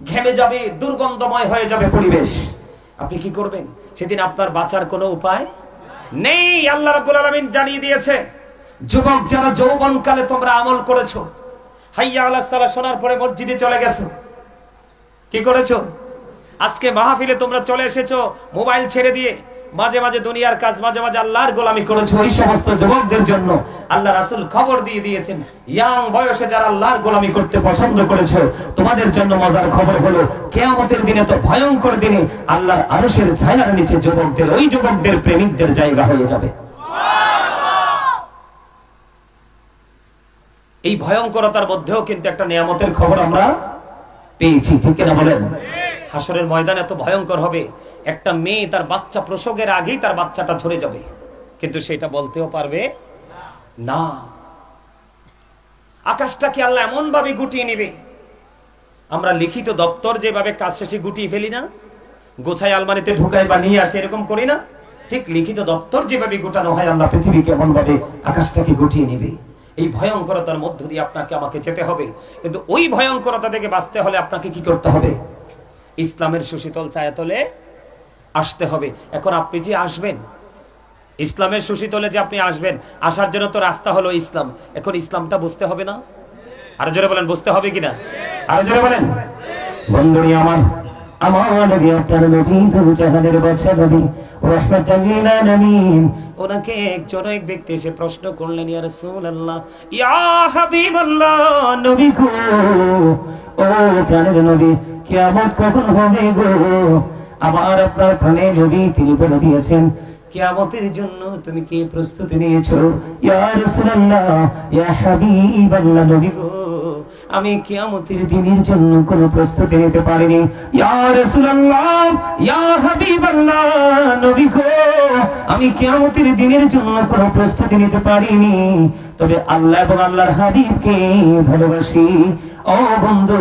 ঘেমে যাবে, দুর্গন্ধময় হয়ে যাবে পরিবেশ। আপনি কি করবেন সেদিন? আপনার বাঁচার কোনো উপায় নেই। আল্লাহ রাব্বুল আলামিন জানিয়ে দিয়েছে, যুবক যারা যৌবনকালে তোমরা আমল করেছো, হাইয়া আলাস সালাহ শোনার পরে মসজিদে চলে গেছো, কি করেছো? আজকে মাহফিলে তোমরা চলে এসেছো মোবাইল ছেড়ে দিয়ে, মাঝে মাঝে দুনিয়ার কাজ, মাঝে মাঝে আল্লাহর গোলামি করেছো। এই সমস্ত যুবকদের জন্য আল্লাহ রাসূল খবর দিয়ে দিয়েছেন, ইয়াং বয়সে যারা আল্লাহর গোলামি করতে পছন্দ করেছো, তোমাদের জন্য মজার খবর হলো, কিয়ামতের দিনে তো ভয়ঙ্কর দিনে আল্লাহর আরশের ছায়ার নিচে যুবকদের, ওই যুবকদের প্রেমিকদের জায়গা হয়ে যাবে। এই ভয়ঙ্করতার মধ্যেও কিন্তু একটা নিয়ামতের খবর আমরা পেয়েছি, ঠিক কিনা বলেন? হাসরের ময়দান এত ভয়ঙ্কর হবে, একটা মেয়ে তার বাচ্চা প্রসবের আগেই তার বাচ্চাটা ঝরে যাবে, কিন্তু সেটা বলতেও পারবে না। আকাশটাকে আল্লাহ এমন ভাবে গুটিয়ে নেবে, আমরা লিখিত দপ্তর যেভাবে কাজ শেষে গুটিয়ে ফেলি না, গোছাই আলমারিতে ঢুকাই বা নিয়ে আসে, এরকম করি না? ঠিক লিখিত দপ্তর যেভাবে গোটানো হয়, আল্লাহ পৃথিবীকে এমন ভাবে আকাশটাকে গুটিয়ে নেবে। এই ভয়ঙ্করতার মধ্য দিয়ে আপনাকে আমাকে যেতে হবে, কিন্তু ওই ভয়ঙ্করতা থেকে বাঁচতে হলে আপনাকে কি করতে হবে? ইসলামের সুশীতল ছায়াতলে আসতে হবে। এখন আপনি যে আসবেন, ইসলামের সুশীতলে যে আপনি আসবেন, আসার জন্য তো রাস্তা হলো ইসলাম। এখন ইসলামটা বুঝতে হবে না? আরো জোরে বলেন, বুঝতে হবে কিনা? আরো জোরে বলেন। বন্ধুরা আমার, আমার নবী আপনার নবী জাহানের বাদশা নবী রাহমাতাল লিল আলামিন, ওনাকে একজন এক ব্যক্তি এসে প্রশ্ন করলেন, ইয়া রাসূলুল্লাহ, ইয়া হাবিবাল্লাহ, নবী গো, ও প্রাণের নবী, কিয়ামত কখন হবে গো? আবার আপনার প্রাণের নবী তিনি বলে দিয়েছেন, কিয়ামতের জন্য তুমি কি প্রস্তুতি নিয়েছো? ইয়া রাসূলুল্লাহ, ইয়া হাবিবাল্লাহ, নবী গো, আমি কিয়ামতের দিনের জন্য কোনো প্রস্তুতি নিতে পারিনি। ইয়া রাসূলুল্লাহ, ইয়া হাবিবাল্লাহ, নবী গো, আমি কিয়ামতের দিনের জন্য কোনো প্রস্তুতি নিতে পারিনি, তবে আল্লাহ এবং আল্লাহর হাবিবকে ভালোবাসি। ও বন্ধু,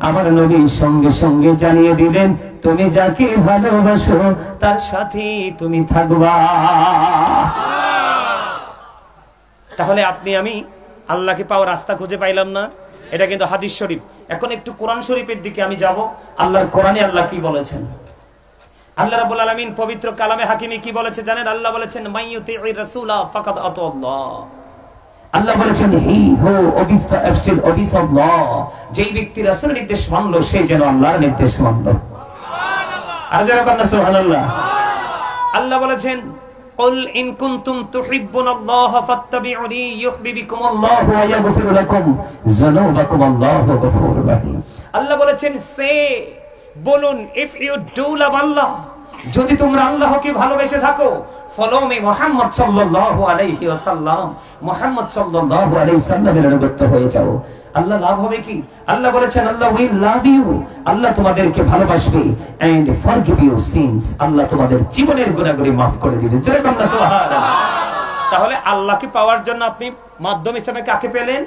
আমার নবী সঙ্গে সঙ্গে জানিয়ে দিলেন, তুমি যাকে ভালোবাসো তার সাথে তুমি থাকবা। তাহলে আপনি আমি আল্লাহকে পাওয়ার রাস্তা খুঁজে পাইলাম না, এটা কিন্তু হাদিস শরীফ। এখন একটু কোরআন শরীফের দিকে আমি যাব। আল্লাহর কোরআনে আল্লাহ কি বলেছেন? আল্লাহ রাব্বুল আলামিন পবিত্র কালামে হাকিমে কি বলেছে জানেন? আল্লাহ বলেছেন, মাইয়ুতিউর রাসূলা ফাকাদ আতাল্লাহ। আল্লাহ বলেছেন he who obeys the absolute obeys of law, যেই ব্যক্তি রাসূলের নির্দেশ মানলো সে যেন আল্লাহর নির্দেশ মানলো। সুবহানাল্লাহ। আর যারা বলেন সুবহানাল্লাহ। আল্লাহ বলেছেন কুল ইন কুনতুম তুহিব্বুনাল্লাহ ফাত্তাবিউনি ইউহিব্বুকুমুল্লাহু ওয়া ইয়াগফির লাকুম যুনুবাকুম আল্লাহু গফুরুর রহিম। আল্লাহ বলেছেন সে বলুন ইফ ইউ ডু লাভ আল্লাহ, যদি তোমরা আল্লাহকে ভালোবেসে থাকো, ফলো মি মুহাম্মদ সাল্লাল্লাহু আলাইহি ওয়াসাল্লাম, মুহাম্মদ সাল্লাল্লাহু আলাইহি সাল্লামের অনুগত হয়ে যাও। আল্লাহ লাভ হবে কি? আল্লাহ বলেছেন আল্লাহ উইল লাভ ইউ, আল্লাহ তোমাদেরকে ভালোবাসবে, এন্ড ফরগিভ ইউর সিনস, আল্লাহ তোমাদের জীবনের গুনাহগুলি maaf করে দিবেন। জোরে বলুন সুবহানাল্লাহ। তাহলে আল্লাহকে পাওয়ার জন্য আপনি মাধ্যম হিসেবে কাকে পেলেন?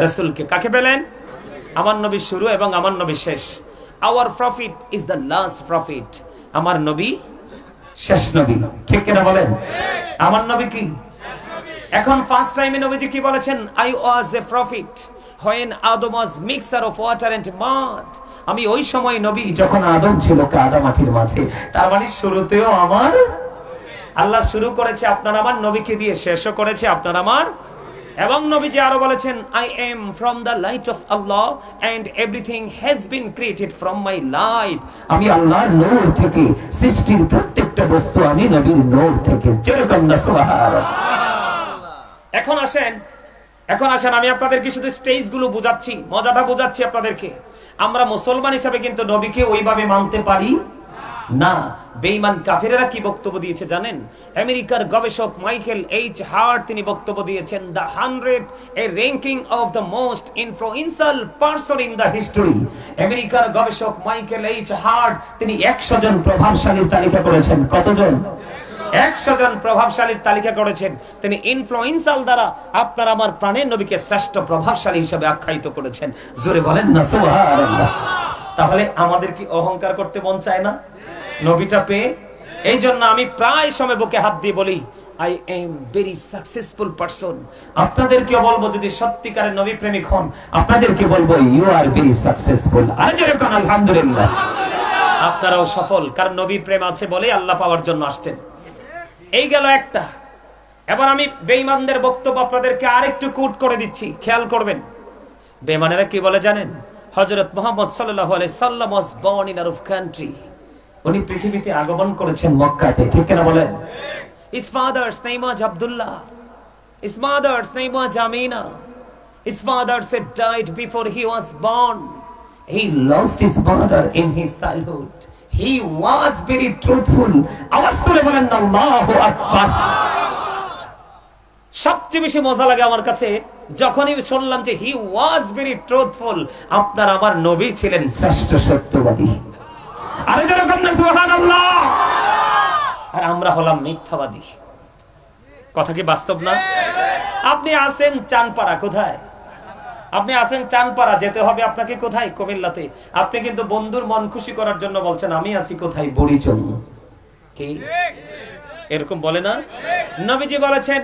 রাসূলকে। কাকে পেলেন? আমার নবী শুরু এবং আমার নবী শেষ। Our prophet is the last prophet, আমার নবী শেষ নবী। ঠিক কিনা বলেন? আমার নবী কি? এখন ফার্স্ট টাইমে নবীজি কি বলেছেন? I was A profit when Adam was mixture of water and mud, আমি ওই সময় নবী যখন আদম ছিল কাদা মাটির মাঝে। তার মানে শুরুতেও আমার আল্লাহ শুরু করেছে আপনার আমার নবীকে দিয়ে, শেষও করেছে আপনার আমার। এবং নবীজি আরো বলেছেন I am from the light of Allah and everything has been created from my light, আমি আল্লাহর নূর থেকে সৃষ্টির প্রত্যেকটা বস্তু আমি নবীর নূর থেকে। যেরকম না সুবহানাল্লাহ। এখন আসেন আমি আপনাদেরকে শুধু স্টেজ গুলো বুঝাচ্ছি, মজাটা বুঝাচ্ছি আপনাদেরকে। আমরা মুসলমান হিসাবে কিন্তু নবীকে ওইভাবে মানতে পারি না। বেঈমান কাফেরেরা কি বক্তব্য দিয়েছে জানেন? আমেরিকার গবেষক মাইকেল এইচ হার্ট তিনি বক্তব্য দিয়েছেন the 100 A ranking of the most influential person in the history. আমেরিকার গবেষক মাইকেল এইচ হার্ট তিনি 100 জন প্রভাবশালীর তালিকা করেছেন। কতজন? 100 জন প্রভাবশালীর তালিকা করেছেন। তিনি ইনফ্লুয়েন্সিয়াল দ্বারা আপনার আমার প্রাণের নবীকে শ্রেষ্ঠ প্রভাবশালী হিসেবে আখ্যায়িত করেছেন। জোরে বলেন না সুবহানাল্লাহ। তাহলে আমাদের কি অহংকার করতে মন চায় না নবীটা পেয়ে? এই জন্য আমি প্রায় সময় বুকে হাত দিয়ে বলি I am very successful person. আপনাদেরকে বলবো যদি সত্যিকারের নবী প্রেমিক হন, আপনাদেরকে বলবো ইউ আর ভেরি সাকসেসফুল। আরে জোরে কোন আলহামদুলিল্লাহ। আপনারাও সফল, কারণ নবী প্রেম আছে বলে আল্লাহ পাওয়ার জন্য আসছেন। এই গেল একটা। এবার আমি বেঈমানদের বক্তব্য আপনাদেরকে আরেকটু কোট করে দিচ্ছি, খেয়াল করবেন। বেঈমানেরা কি বলে জানেন? হযরত মুহাম্মদ সাল্লাল্লাহু আলাইহি সাল্লাম was born in Arab country, উনি পৃথিবীতে আগমন করেছেন মক্কাতে। ঠিক কিনা বলেন? His father's name was Abdullah, his mother's name was Amina, his father said died before he was born, he lost his mother in his childhood, he was very truthful। আওয়াজ করে বলেন আল্লাহু আকবার। সবচেয়ে বেশি মজা লাগে আমার কাছে যখনই শুনলাম যে হি ওয়াজ ভেরি ট্রুথফুল, আপনার আমার নবী ছিলেন শ্রেষ্ঠ সত্যবাদী। আরে যেরকম না সুবহানাল্লাহ। আর আমরা হলাম মিথ্যাবাদী। কথা কি বাস্তব না? আপনি আছেন চানপাড়া, কোথায়? আপনি আছেন চানপাড়া, যেতে হবে আপনাকে কোথায়? কুমিল্লাতে। আপনি কিন্তু বন্ধুর মন খুশি করার জন্য বলছেন আমি আছি কোথায়? বরিচং। কি এরকম বলে না? নবীজি বলেছেন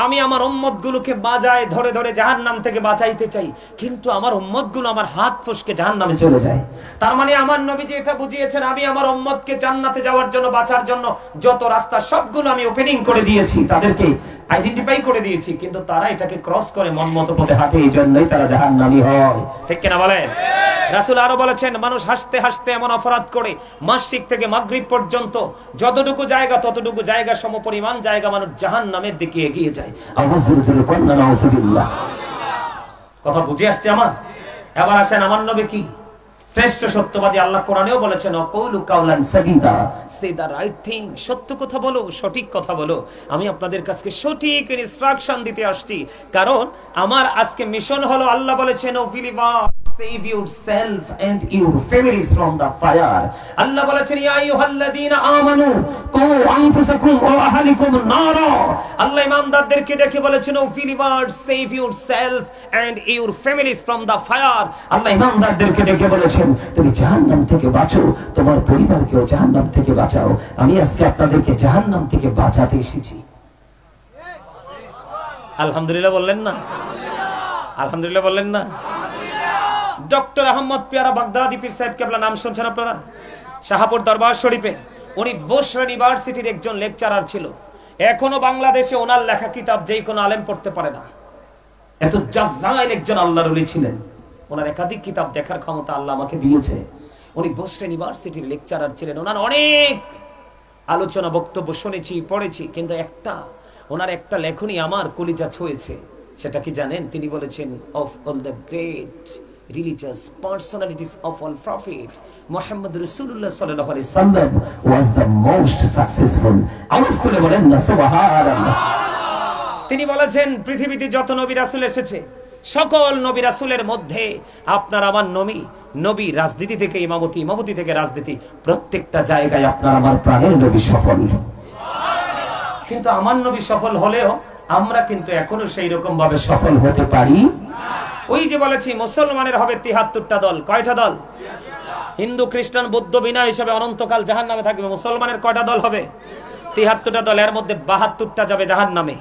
আমি আমার উম্মতগুলোকে বাজায় ধরে ধরে জাহান্নাম থেকে বাঁচাইতে চাই, কিন্তু আমার উম্মতগুলো আমার হাত ফসকে জাহান্নামে চলে যায়। তার মানে আমার নবীজি এটা বুঝিয়েছেন আমি আমার উম্মতকে জান্নাতে যাওয়ার জন্য, বাঁচার জন্য যত রাস্তা সবগুলো আমি ওপেনিং করে দিয়েছি, তাদেরকে আইডেন্টিফাই করে দিয়েছি, কিন্তু তারা এটাকে ক্রস করে মনমতো পথে হাঁটে, এই জন্যই তারা জাহান্নামী হয়। ঠিক কিনা বলেন? রাসূল আরো বলেছেন মানুষ হাসতে হাসতে এমন অপরাধ করে মাসরিক থেকে মাগরিব পর্যন্ত যতটুকু জায়গা ততটুকু জায়গা সমপরিমাণ জায়গা মানুষ জাহান্নামের দিকে এগিয়ে যায়। কথা বুঝে আসছে আমার? এবার আসেন আমার নবী কি শ্রেষ্ঠ সত্যবাদী। আল্লাহ কোরআনেও বলেছেন অকৌলু কাওলান সাদীদা, সে দা রাইট থিং, সত্য কথা বলো, সঠিক কথা বলো। আমি আপনাদের কাছে সঠিক ইনস্ট্রাকশন দিতে আসছি, কারণ আমার আজকে মিশন হলো আল্লাহ বলেছেন O believer save yourself and your families from the fire। আল্লাহ বলেছেন ইয়া আইয়ুহাল্লাযীনা আমানু কু আনফুসাকুম ওয়া আহলিকুম নারা। আল্লাহ ঈমানদারদেরকে ডেকে বলেছেন ও believers save yourself and your families from the fire। আল্লাহ ঈমানদারদেরকে ডেকে বলেছেন তুমি জাহান্নাম থেকে বাঁচো, তোমার পরিবারকেও জাহান্নাম থেকে বাঁচাও। আমি আজকে আপনাদেরকে জাহান্নাম থেকে বাঁচাতে এসেছি। আলহামদুলিল্লাহ বললেন না? আলহামদুলিল্লাহ বললেন না? ডক্টর আহমদ পিয়ারা বাগদাদি পীর সাহেব কেবলা নাম শুনছেন আপনারা? শাহপুর দরবার শরীফে উনি বসরা ইউনিভার্সিটির একজন লেকচারার ছিল। এখনো বাংলাদেশে ওনার লেখা কিতাব যেই কোনো আলেম পড়তে পারে না। এত জাজ্জাইল একজন আল্লাহর ওলি ছিলেন। ওনার একাধিক কিতাব দেখার ক্ষমতা আল্লাহ আমাকে দিয়েছে। উনি বোস্টন ইউনিভার্সিটির লেকচারার ছিলেন। ওনার অনেক আলোচনা বক্তব্য শুনেছি, পড়েছি, কিন্তু ওনার একটা লেখনী আমার কলিজা ছুঁয়েছে। সেটা কি জানেন? তিনি বলেছেন, of all the great religious personalities of all prophet Muhammad Rasulullah sallallahu alaihi wasallam was the most successful. আওয়াজ তুলে বলেন না সুবহানাল্লাহ। তিনি বলেছেন পৃথিবীতে যত নবী রাসূল এসেছে সকল নবী রাসূলের মধ্যে আপনার আমার নবী রাজনীতি থেকে ইমামতি থেকে রাজনীতি, প্রত্যেকটা জায়গায় আপনার আমার প্রাণের নবী সফল। কিন্তু আমার নবী সফল হলেও আমরা কিন্তু এখনো সেই রকম ভাবে সফল হতে পারি। ওই যে বলেছি মুসলমানের হবে ৭৩টা দল। কয়টা দল? হিন্দু খ্রিস্টান বৌদ্ধ বিনা হিসেবে অনন্তকাল জাহান্নামে থাকবে। মুসলমানের কয়টা দল হবে? ৭৩টা দল। এর মধ্যে ৭২টা যাবে জাহান্নামে।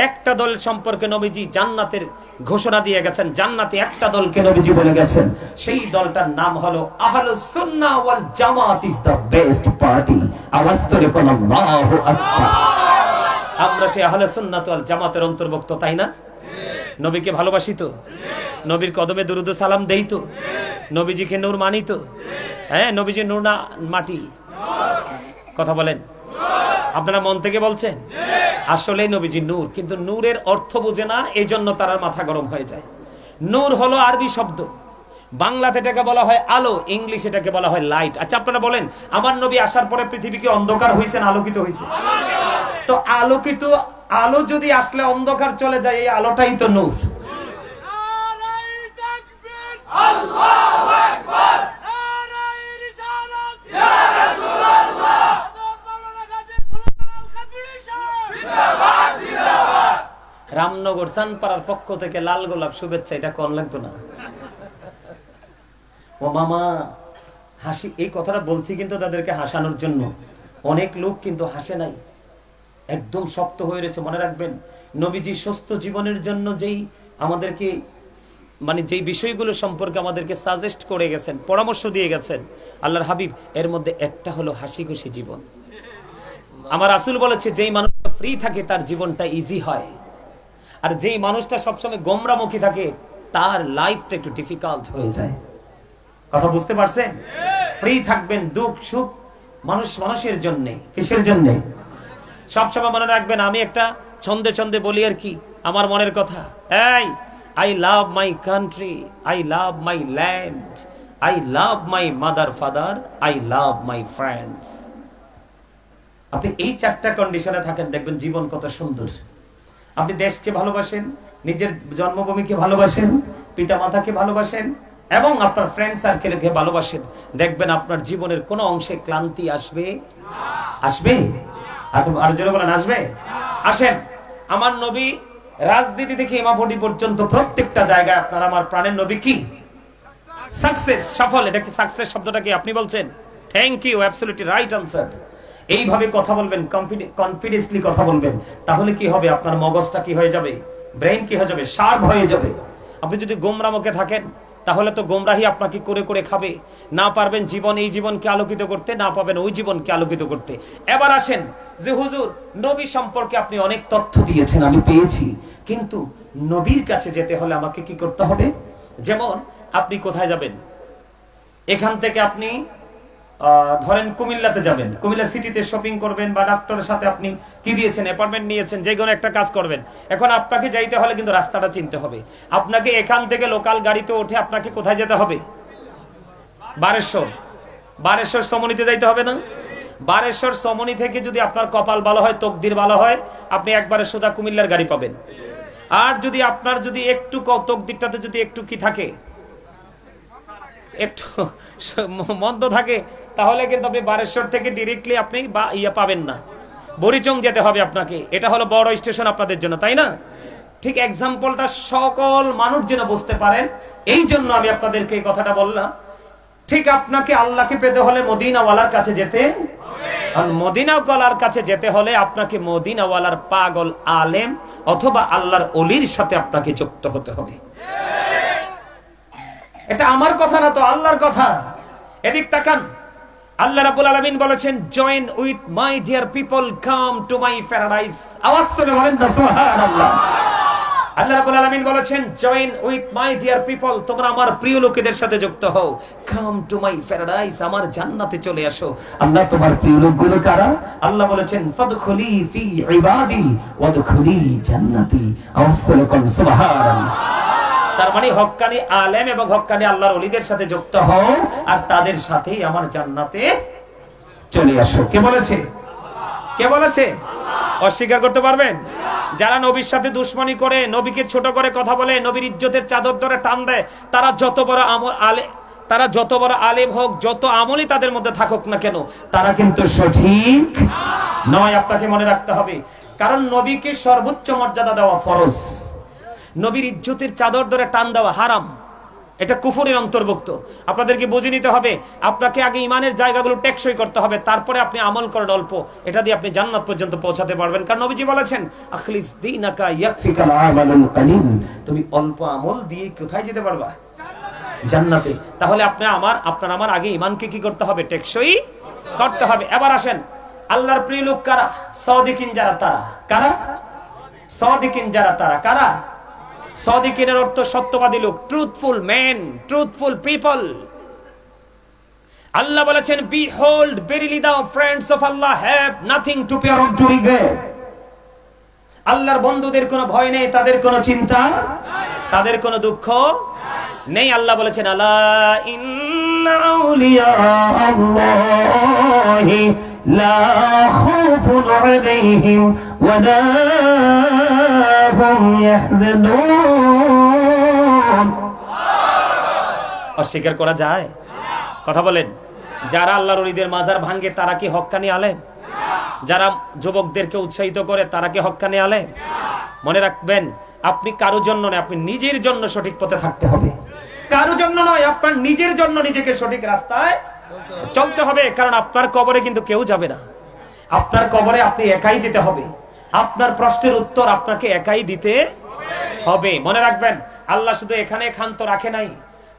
একটা দল সম্পর্কে নবীজি জান্নাতের ঘোষণা দিয়ে গেছেন। জান্নাতে একটা দলকে নবীজি বলে গেছেন, সেই দলটার নাম হলো আহলুস সুন্নাহ ওয়াল জামাত ইজ দ্য বেস্ট পার্টি। আওয়াজ করে কোন আল্লাহু আকবার। আমরা সেই আহলুস সুন্নাহ ওয়াল জামাতের অন্তর্ভুক্ত, তাই না? নবীকে ভালোবাসি তো, নবীর কদমে দুরুদ ও সালাম দেই তো, নবীজিকে নূর মানি তো। হ্যাঁ, নবীজি নূর না মাটি? কথা বলেন, আপনারা মন থেকে বলছেন? আসলে নবীজি নূর, কিন্তু নূরের অর্থ বুঝে না, এই জন্য তার মাথা গরম হয়ে যায়। নূর হলো আরবি শব্দ, বাংলাতে এটাকে বলা হয় আলো, ইংলিশ এটাকে বলা হয় লাইট। আচ্ছা আপনারা বলেন, আমার নবী আসার পরে পৃথিবীকে অন্ধকার হয়েছে না আলোকিত হয়েছে? তো আলোকিত আলো যদি আসলে অন্ধকার চলে যায়, এই আলোটাই তো নূর। রামনগর চানপাড়ার পক্ষ থেকে লাল গোলাপ শুভেচ্ছা, এটা কোন লাগতো না? ও মামা হাসি, এই কথাটা বলছি কিন্তু তাদেরকে হাসানোর জন্য। অনেক লোক কিন্তু হাসে নাই, একদম শক্ত হয়ে রয়েছে। মনে রাখবেন, নবীজি সুস্থ জীবনের জন্য যেই আমাদেরকে যেই বিষয়গুলো সম্পর্কে আমাদেরকে সাজেস্ট করে গেছেন, পরামর্শ দিয়ে গেছেন আল্লাহর হাবিব, এর মধ্যে একটা হলো হাসি খুশি জীবন। আমার রাসূল বলেছে, যেই মানুষটা ফ্রি থাকে তার জীবনটা ইজি হয়, আর যেই মানুষটা সবসময় গোমরামুখী থাকে তার লাইফটা একটু ডিফিকাল্ট হয়ে যায়। কথা বুঝতে পারছেন? ফ্রি থাকবেন, দুঃখ সুখ মানুষের জন্য। কিসের জন্য? সবসময় মনে রাখবেন, আমি একটা ছন্দে বলি আর কি আমার মনের কথা। এই, I love my country, I love my land, I love my mother father, I love my friends. আপনি এই চারটা কন্ডিশনে থাকেন, দেখবেন জীবন কত সুন্দর। আপনি দেশকে ভালোবাসেন, নিজের জন্মভূমিকে ভালোবাসেন, পিতা মাতাকে ভালোবাসেন, এবং আপনার ফ্রেন্ড সার্কেলকে ভালোবাসেন, দেখবেন আপনার জীবনের কোন অংশে ক্লান্তি আসবে? আর জোরে বলেন, আসবে? আসেন, আমার নবী রাজনীতি থেকে ইমামতি পর্যন্ত প্রত্যেকটা জায়গায় আপনার আমার প্রাণের নবী কি সাকসেস, সফল। এটা কি সাকসেস শব্দটা কি আপনি বলছেন? Thank you, absolutely right answer. এইভাবে কথা বলবেন, কনফিডেন্সলি কথা বলবেন, তাহলে কি হবে? আপনার মগজটা কি হয়ে যাবে? ব্রেন কি হয়ে যাবে? শার্প হয়ে যাবে। আপনি যদি গোমরামুখে থাকেন তাহলে তো গোমরাহি আপনাকে করে খাবে। না পারবেন এই জীবনকে আলোকিত করতে, না পাবেন ওই জীবনকে আলোকিত করতে। এবার আসেন যে হুজুর, নবী সম্পর্কে আপনি অনেক তথ্য দিয়েছেন, আমি পেয়েছি, কিন্তু নবীর কাছে যেতে হলে আমাকে কি করতে হবে? যেমন আপনি কোথায় যাবেন? এখান থেকে আপনি ধরেন কুমিল্লাতে যাবেন, কুমিল্লা সিটিতে শপিং করবেন, বা ডাক্তারের সাথে আপনি কি দিয়েছেন, অ্যাপয়েন্টমেন্ট নিয়েছেন, যে কোনো একটা কাজ করবেন। এখন আপনাকে যাইতে হলে কিন্তু রাস্তাটা চিনতে হবে। আপনাকে এখান থেকে লোকাল গাড়িতে উঠে আপনাকে কোথায় যেতে হবে? বারেশ্বর সমনিতে যাইতে হবে না? বারেশ্বর সমনি থেকে যদি আপনার কপাল ভালো হয়, তকদির ভালো হয়, আপনি একবারে সোজা কুমিল্লার গাড়ি পাবেন। আর যদি আপনার একটু তকদিরটাতে যদি একটু কি থাকে, একটু মন্দ থাকে, তাহলে কিন্তু আপনি বারেশ্বর থেকে ডিরেক্টলি আপনি পাবেন না, বরিচং যেতে হবে আপনাকে। এটা হলো বড় স্টেশন আপনাদের জন্য, তাই না? ঠিক এক্সাম্পলটা সকল মানুষ যেন বুঝতে পারেন, এই জন্য আমি আপনাদেরকে এই কথাটা বললাম। ঠিক আপনাকে আল্লাহকে পেতে হলে মদিনাওয়ালার কাছে যেতে হবে, আর মদিনাওয়ালার কাছে যেতে হলে আপনাকে মদিনাওয়ালার পাগল আলেম অথবা আল্লাহর ওলির সাথে আপনাকে যুক্ত হতে হবে। এটা আমার কথা না, তো আল্লাহর কথা। এদিক তাকান, আল্লাহ রাব্বুল আলামিন বলেছেন, join with my dear people, come to my paradise. আওয়াজ করে বলেন না সুবহানাল্লাহ। আল্লাহ রাব্বুল আলামিন বলেছেন, join with my dear people, তোমরা আমার প্রিয় লোকেদের সাথে যুক্ত হও। কাম টু মাই প্যারাডাইস, আমার জান্নাতে চলে আসো। আল্লাহ তোমার প্রিয় লোকগুলো কারা? আল্লাহ বলেছেন, ফাদখুলি ফি ইবাদি ওয়াদখুলি জান্নাতি। আওয়াজ করে কোন সুবহানাল্লাহ। তার মানে হক্কানি আলেম এবং হক্কানি আল্লাহর ওলিদের সাথে যুক্ত হও আর তাদের সাথেই আমার জান্নাতে চলে আসো। কে বলেছে? কে বলেছে? অস্বীকার করতে পারবেন? যারা নবীর সাথে দুশমনী করে, নবীকে ছোট করে কথা বলে, নবীর ইজ্জতের চাদর ধরে টান দেয়, তারা যত বড় আলেম হোক, যত আমলই তাদের মধ্যে থাকুক না কেন, তারা কিন্তু সঠিক নয়। আপনাকে মনে রাখতে হবে, কারণ নবীকে সর্বোচ্চ মর্যাদা দেওয়া ফরজ। নবীর ইজ্জতের চাদর ধরে টান দেওয়া হারাম, এটা কুফরের অন্তর্ভুক্ত। আপনাদেরকে বুঝে নিতে হবে, আপনাকে আগে ইমানের জায়গাগুলো টেকসই করতে হবে, তারপরে আপনি আমল করেন অল্প, এটা দিয়ে আপনি জান্নাত পর্যন্ত পৌঁছাতে পারবেন। কারণ নবীজি বলেছেন, আখলিস দীনাকা ইয়াকফিকাল আমালুল কালিল, তুমি অল্প আমল দিয়ে কোথায় যেতে পারবা? জান্নাতে। তাহলে আপনার আমার আগে ইমানকে কি করতে হবে? টেকসই করতে হবে। এবার আসেন, আল্লাহর প্রিয় লোক কারা? সাদিকিন যারা, তারা কারা? সাদিকিন যারা, তারা কারা? সাদিকিনের অর্থ সত্যবাদী লোক, ট্রুথফুল ম্যান, ট্রুথফুল পিপল। আল্লাহ বলেছেন, behold verily the friends of Allah have nothing to fear or to regret। আল্লাহর বন্ধুদের কোনো ভয় নেই, তাদের কোনো চিন্তা, তাদের কোনো দুঃখ নেই। আল্লাহ বলেছেন, আলা ইন্না আউলিয়া আল্লাহি লা খাউফুন আলাইহিম ওয়া লা হুম ইয়াহজানুন। অস্বীকার করা যায়? কথা বলেন। যারা আল্লাহর ওলিদের মাজার ভাঙে, তারা কি হক্কানি আলেম? যারা যুবকদেরকে উৎসাহিত করে, তারা কি হক্কানি আলেম? মনে রাখবেন, আপনি কারো জন্য নয়, আপনি নিজের জন্য সঠিক পথে থাকতে হবে। কারো জন্য নয়, আপনার নিজের জন্য নিজেকে সঠিক রাস্তায় চলতে হবে। কারণ আপনার কবরে কিন্তু কেউ যাবে না, আপনার কবরে আপনি একাই যেতে হবে। আপনার প্রশ্নের উত্তর আপনাকে একাই দিতে হবে। মনে রাখবেন, আল্লাহ শুধু এখানে ক্ষান্ত রাখে নাই।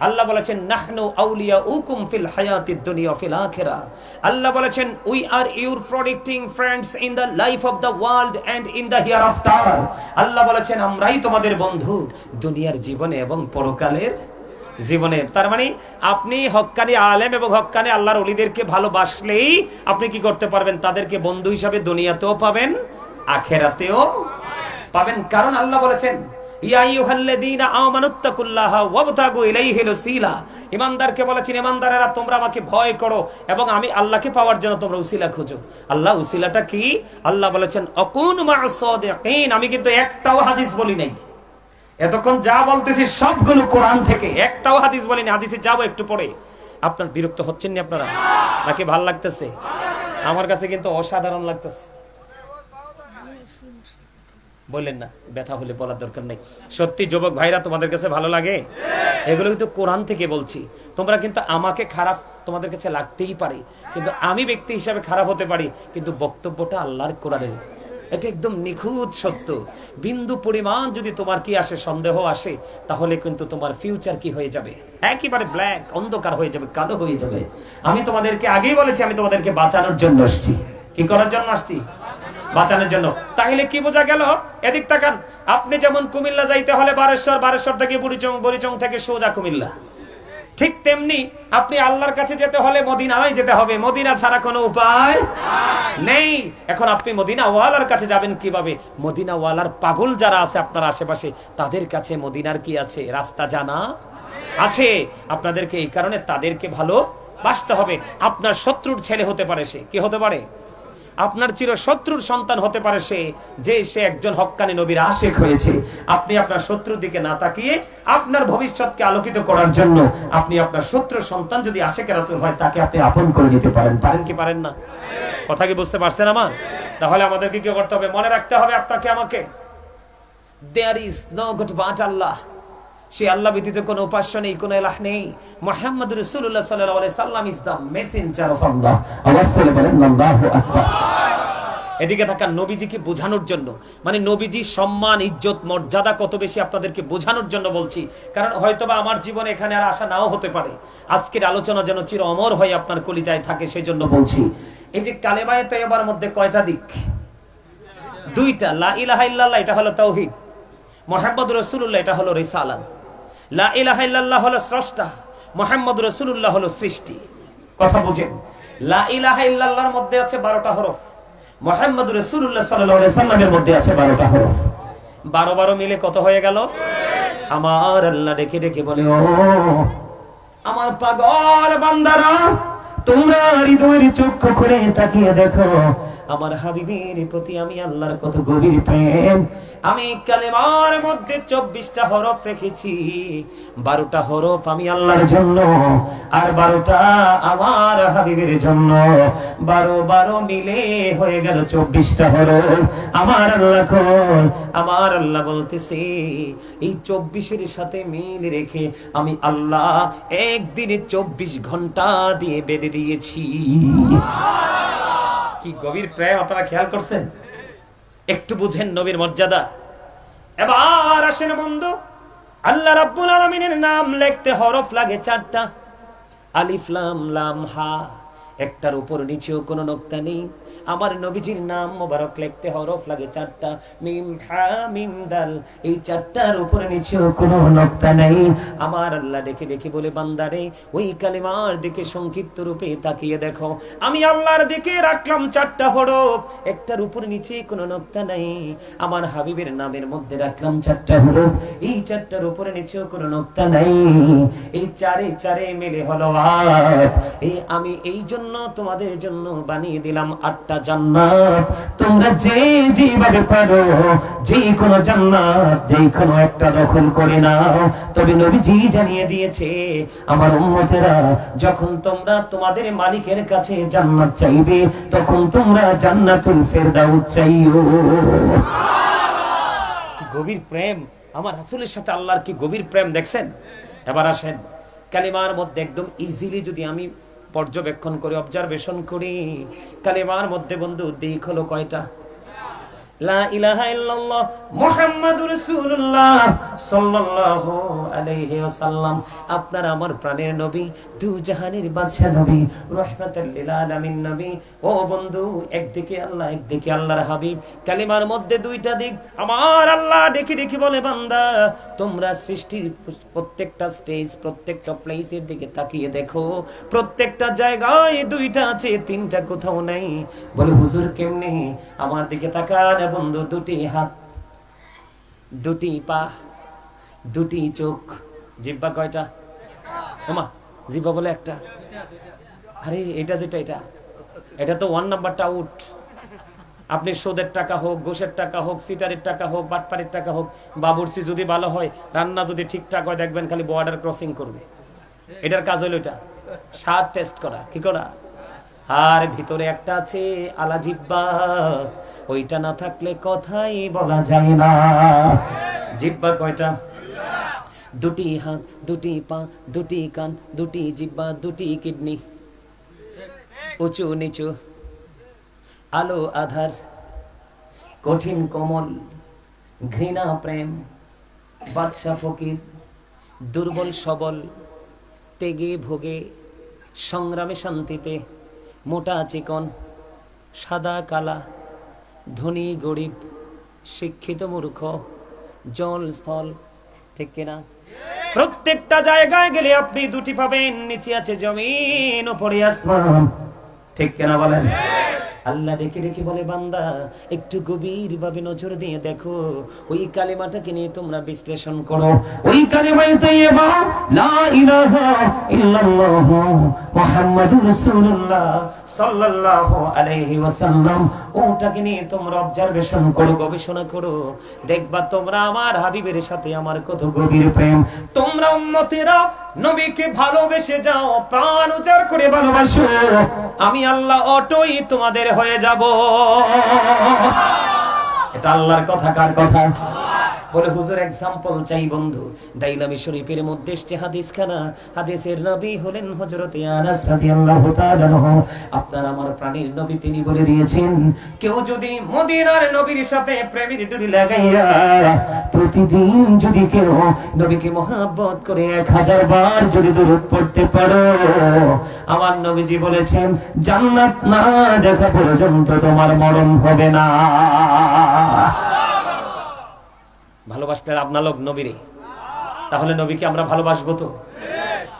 আল্লাহ বলেছেন, নাহনু আউলিয়াউকুম ফিল হায়াতিদ দুনিয়া ওয়া ফিল আখিরাহ। আল্লাহ বলেছেন, we are your protecting friends in the life of the world and in the hereafter. আল্লাহ বলেছেন, আমরাই তোমাদের বন্ধু দুনিয়ার জীবনে এবং পরকালের জীবনে। তার মানে আপনি হক্কানি আলেম এবং হক্কানি আল্লাহর ওলিদেরকে ভালোবাসলেই আপনি কি করতে পারবেন? তাদেরকে বন্ধু হিসাবে দুনিয়াতেও পাবেন, আখিরাতেও পাবেন। কারণ আল্লাহ বলেছেন, ইয়া আইয়ুহাল্লাযীনা আমানুত্তাকুল্লাহা ওয়াবতাগু ইলাইহিল ওসিলা। ঈমানদারকে বলেছেন, ঈমানদারেরা তোমরা আমাকে ভয় করো এবং আমি আল্লাহকে পাওয়ার জন্য তোমরা উসিলা খোঁজো। আল্লাহ উসিলাটা কি? আল্লাহ বলেছেন, আকুনু মা'আস সাদিকিন। আমি কিন্তু একটাও হাদিস বলি নাই, এতক্ষণ যা বলতেছি সবগুলো কোরআন থেকে, একটাও হাদিস বলিনি। হাদিসে যাবো একটু পরে। আপনার বিরক্ত হচ্ছেন না আপনারা, নাকি ভাল লাগতেছে? আমার কাছে কিন্তু অসাধারণ লাগতেছে। বললেন না, ব্যথা হলে বলার দরকার নেই। সত্যি যুবক ভাইরা, তোমাদের কাছে ভালো লাগে? এগুলো কিন্তু কোরআন থেকে বলছি। তোমরা কিন্তু আমাকে খারাপ তোমাদের কাছে লাগতেই পারে, কিন্তু আমি ব্যক্তি হিসাবে খারাপ হতে পারি, কিন্তু বক্তব্যটা আল্লাহর কোরআনের। এটা একদম নিখুঁত সত্য। বিন্দু পরিমাণ যদি তোমার কি আসে, সন্দেহ আসে, তাহলে কিন্তু তোমার ফিউচার কি হয়ে যাবে? একেবারে ব্ল্যাক, অন্ধকার হয়ে যাবে, কালো হয়ে যাবে। আমি তোমাদেরকে আগেই বলেছি, আমি তোমাদেরকে বাঁচানোর জন্য আসছি। কি করার জন্য আসছি? বাঁচানোর জন্য। তাহলে কি বোঝা গেল? এদিক তাকান। আপনি যেমন কুমিল্লা যাইতে হলে বারেশ্বর, বারেশ্বর থেকে বুড়িচং, বুড়িচং থেকে সোজা কুমিল্লা, ঠিক তেমনি আপনি আল্লাহর কাছে যেতে হলে মদিনায় যেতে হবে। মদিনা ছাড়া কোনো উপায় নেই। এখন আপনি মদিনা ওয়ালার কাছে যাবেন কিভাবে? মদিনা ওয়ালার পাগল যারা আছে আপনার আশেপাশে, তাদের কাছে মদিনার কি আছে? রাস্তা জানা আছে। আপনাদেরকে এই কারণে তাদেরকে ভালোবাসতে হবে। আপনার শত্রুর ছেলে হতে পারে সে, কি হতে পারে? আপনার চির শত্রুর সন্তান হতে পারে সে, যে সে একজন হক্কানি নবীর আশিক হয়েছে। আপনি আপনার শত্রুর দিকে না তাকিয়ে আপনার ভবিষ্যৎকে আলোকিত করার জন্য আপনি আপনার শত্রুর সন্তান যদি আশিক রাসূল হয়, তাকে আপনি আপন করে নিতে পারেন। পারেন কি পারেন না? কথা কি বুঝতে পারছেন আমার? তাহলে আমাদেরকে কি করতে হবে? মনে রাখতে হবে আপনাকে আমাকে, there is no God but Allah। সে আল্লাহ ব্যতীত কোনো উপাস্য নেই, কোনো ইলাহ নেই। মুহাম্মদ রাসূলুল্লাহ সাল্লাল্লাহু আলাইহি সাল্লাম ইজ দা মেসেঞ্জার অফ আল্লাহ। আওয়াজ করে বলেন আল্লাহু আকবার। এদিকে থাকা নবীজিকে বোঝানোর জন্য, মানে নবীজির সম্মান, ইজ্জত, মর্যাদা কত বেশি আপনাদেরকে বোঝানোর জন্য বলছি। কারণ হয়তোবা আমার জীবনে এখানে আর আশা নাও হতে পারে। আজকের আলোচনা যেন চির অমর হয়ে আপনার কলিজায় থাকে, সেই জন্য বলছি। এই যে কালেমায়ে তয়্যবার মধ্যে কয়টা দিক? দুইটা। লা ইলাহা ইল্লাল্লাহ, এটা হলো তাওহীদ। মুহাম্মদ রাসূলুল্লাহ এটা হলো রিসালাত, লা ইলাহা ইল্লাল্লাহ হলো স্রষ্টা, মুহাম্মদ রাসূলুল্লাহ হলো সৃষ্টি। কথা বুঝেন? লা ইলাহা ইল্লাল্লাহর মধ্যে আছে 12টা হরফ, মুহাম্মদ রাসূলুল্লাহ সাল্লাল্লাহু আলাইহি সাল্লামের মধ্যে আছে 12টা হরফ। 12 মিলে কত হয়ে গেল? আমার আল্লাহ ডেকে ডেকে বলে, ও আমার পাগল বান্দারা, তোমরা হৃদয়ের চক্ষু খুলে তাকিয়ে দেখো আমার হাবিবের প্রতি আমি আল্লাহর কত গভীর প্রেম। আমি কালেমার মধ্যে 24টা হরফ রেখেছি, 12টা হরফ আমি আল্লাহর জন্য আর 12টা আমার হাবিবের জন্য। 12 মিলে হয়ে গেল 24টা হরফ। আমার আল্লাহ কই? আমার আল্লাহ বলতেছে এই 24-এর সাথে মিল রেখে আমি আল্লাহ একদিনে 24 ঘন্টা দিয়ে বেঁধে দিয়েছি। কি গভীর প্রেম, আপনারা খেয়াল করছেন? একটু বুঝেন নবীর মর্যাদা। এবার আসেন বন্ধু, আল্লাহ রাব্বুল আলামিনের নাম লিখতে হরফ লাগে 4টা, আলিফ লাম লাম হা, একটার উপর নিচেও কোনো নোক্তা নেই। আমার নবীজির নাম মোবারক লিখতে হরফ লাগে 4টা, মিম হা মিম দাল, এই 4টার উপরে নিচেও কোনো নোক্তা নেই। আমার আল্লাহ ডেকে ডেকে বলে, বান্দারে ওই কালিমার দিকে সংক্ষিপ্ত রূপে তাকিয়ে দেখো, আমি আল্লাহর দিকে রাখলাম 4টা হরফ, একটার উপরে নিচে কোনো নোক্তা নাই। আমার হাবিবের নামের মধ্যে রাখলাম 4টা হরফ, এই 4টার উপরে নিচেও কোনো নোক্তা নাই। এই 4 মিলে হলো 8। এই আমি এই জন্য তোমাদের জন্য বানিয়ে দিলাম 8টা জান্নাত। তোমরা যে যেভাবে পারো যে কোনো জান্নাত যে কোনো একটা দখল করে নাও। তবে নবীজি জানিয়ে দিয়েছে, আমার উম্মতেরা যখন তোমরা তোমাদের মালিকের কাছে জান্নাত চাইবে, তখন তোমরা জান্নাতুল ফেরদাউস চাইও। কি গভীর প্রেম আমার রাসূলের সাথে আল্লাহর, কি গভীর প্রেম দেখছেন? এবার আসেন কালিমার মধ্যে একদম ইজিলি যদি আমি পর্যবেক্ষণ করে অবজারভেশন করি, কালিমার মধ্যে বন্ধু দিক হলো কয়টা? লা ইলাহা ইল্লাল্লাহ মুহাম্মাদুর রাসূলুল্লাহ সাল্লাল্লাহু আলাইহি ওয়াসাল্লাম, আপনার আমার প্রাণের নবী, দুজাহানের বাদশা নবী, রাহমাতাল লিল আলামিন নবী। ও বন্ধু, একদিকে আল্লাহ একদিকে আল্লাহর হাবিব, কালিমার মধ্যে 2টা দিক। আমার আল্লাহ ডেকে ডেকে বলে, বান্দা তোমরা সৃষ্টির প্রত্যেকটা স্টেজ প্রত্যেকটা প্লেসের দিকে তাকিয়ে দেখো, প্রত্যেকটা জায়গায় 2টা আছে, 3টা কোথাও নাই। বলে হুজুর কেমনে? আমার দিকে তাকান বন্ধু, 2টি হাত, 2টি পা, 2টি চোখ, জিহ্বা কয়টা? ওমা, জিহ্বা বলে একটা। আরে এটা যেটা এটা তো 1 নাম্বারটা আউট। আপনি সুদের টাকা হোক, ঘুষের টাকা হোক, সিটারের টাকা হোক, বাটপারের টাকা হোক, বাবুর্চি যদি ভালো হয়, রান্না যদি ঠিকঠাক হয়, দেখবেন খালি বর্ডার ক্রসিং করবে। এটার কাজ হলো এটা, স্বাদ টেস্ট করা। কি করা? আর ভিতরে একটা আছে আলা জিহ্বা, ওইটা না থাকলে কথাই বলা যায় না। জিহ্বা কয়টা? 2টি হাত, 2টি পা, 2টি কান, 2টি জিহ্বা, 2টি কিডনি, উঁচু নিচু, আলো আধার, কঠিন কোমল, ঘৃণা প্রেম, বাদশা ফকির, দুর্বল সবল, তেগে ভোগে, সংগ্রামে শান্তিতে, মোটা চিকন, সাদা কালা, ধনী গরিব, শিক্ষিত মূর্খ, জল স্থল, ঠিক কিনা? প্রত্যেকটা জায়গায় গেলে আপনি 2টি পাবেন, নিচে আছে জমিন, উপরে আসমান, ঠিক কিনা বলেন? আল্লাহ ডেকে ডেকে বলে, বান্দা একটু গভীর ভাবে নজর দিয়ে দেখো, ওই কালিমাটাকে নিয়ে তোমরা বিশ্লেষণ করো। ওই কালিমায়ে তাইয়্যিবা লা ইলাহা ইল্লাল্লাহ মুহাম্মাদুর রাসূলুল্লাহ সাল্লাল্লাহু আলাইহি ওয়াসাল্লাম, ওটাকে নিয়ে তোমরা অবজারভেশন করো, গবেষণা করো, দেখবা তোমরা আমার হাবিবের সাথে আমার কত গভীর প্রেম। তোমরা উম্মতেরা নবীকে ভালোবেসে যাও, প্রাণ উজাড় করে ভালোবাসো, আমি আল্লাহ অটোই তোমাদের হয়ে যাব। এটা আল্লাহর কথা, কার কথা? বলে হুজুর এক্সাম্পল চাই বন্ধু। দাইলামি শরীফের মধ্যে এসেছে হাদিস খানা, হাদিসের নবী হলেন হযরতে আনাস রাদিয়াল্লাহু তাআলা আনহু। আপনার আমার প্রাণের নবী, তিনি বলে দিয়েছেন, কেউ যদি মদিনার নবীর সাথে প্রেমের ডুরি লাগাইয়া প্রতিদিন যদি কেউ নবীকে মহব্বত করে 1000 বার যদি দরুদ পড়তে পারো, আমার নবীজি বলেছেন জান্নাত না দেখা পর্যন্ত তোমার মরণ হবে না। ভালোবাসতে আপনার লোক নবীরে, তাহলে নবীকে আমরা ভালোবাসবো তো?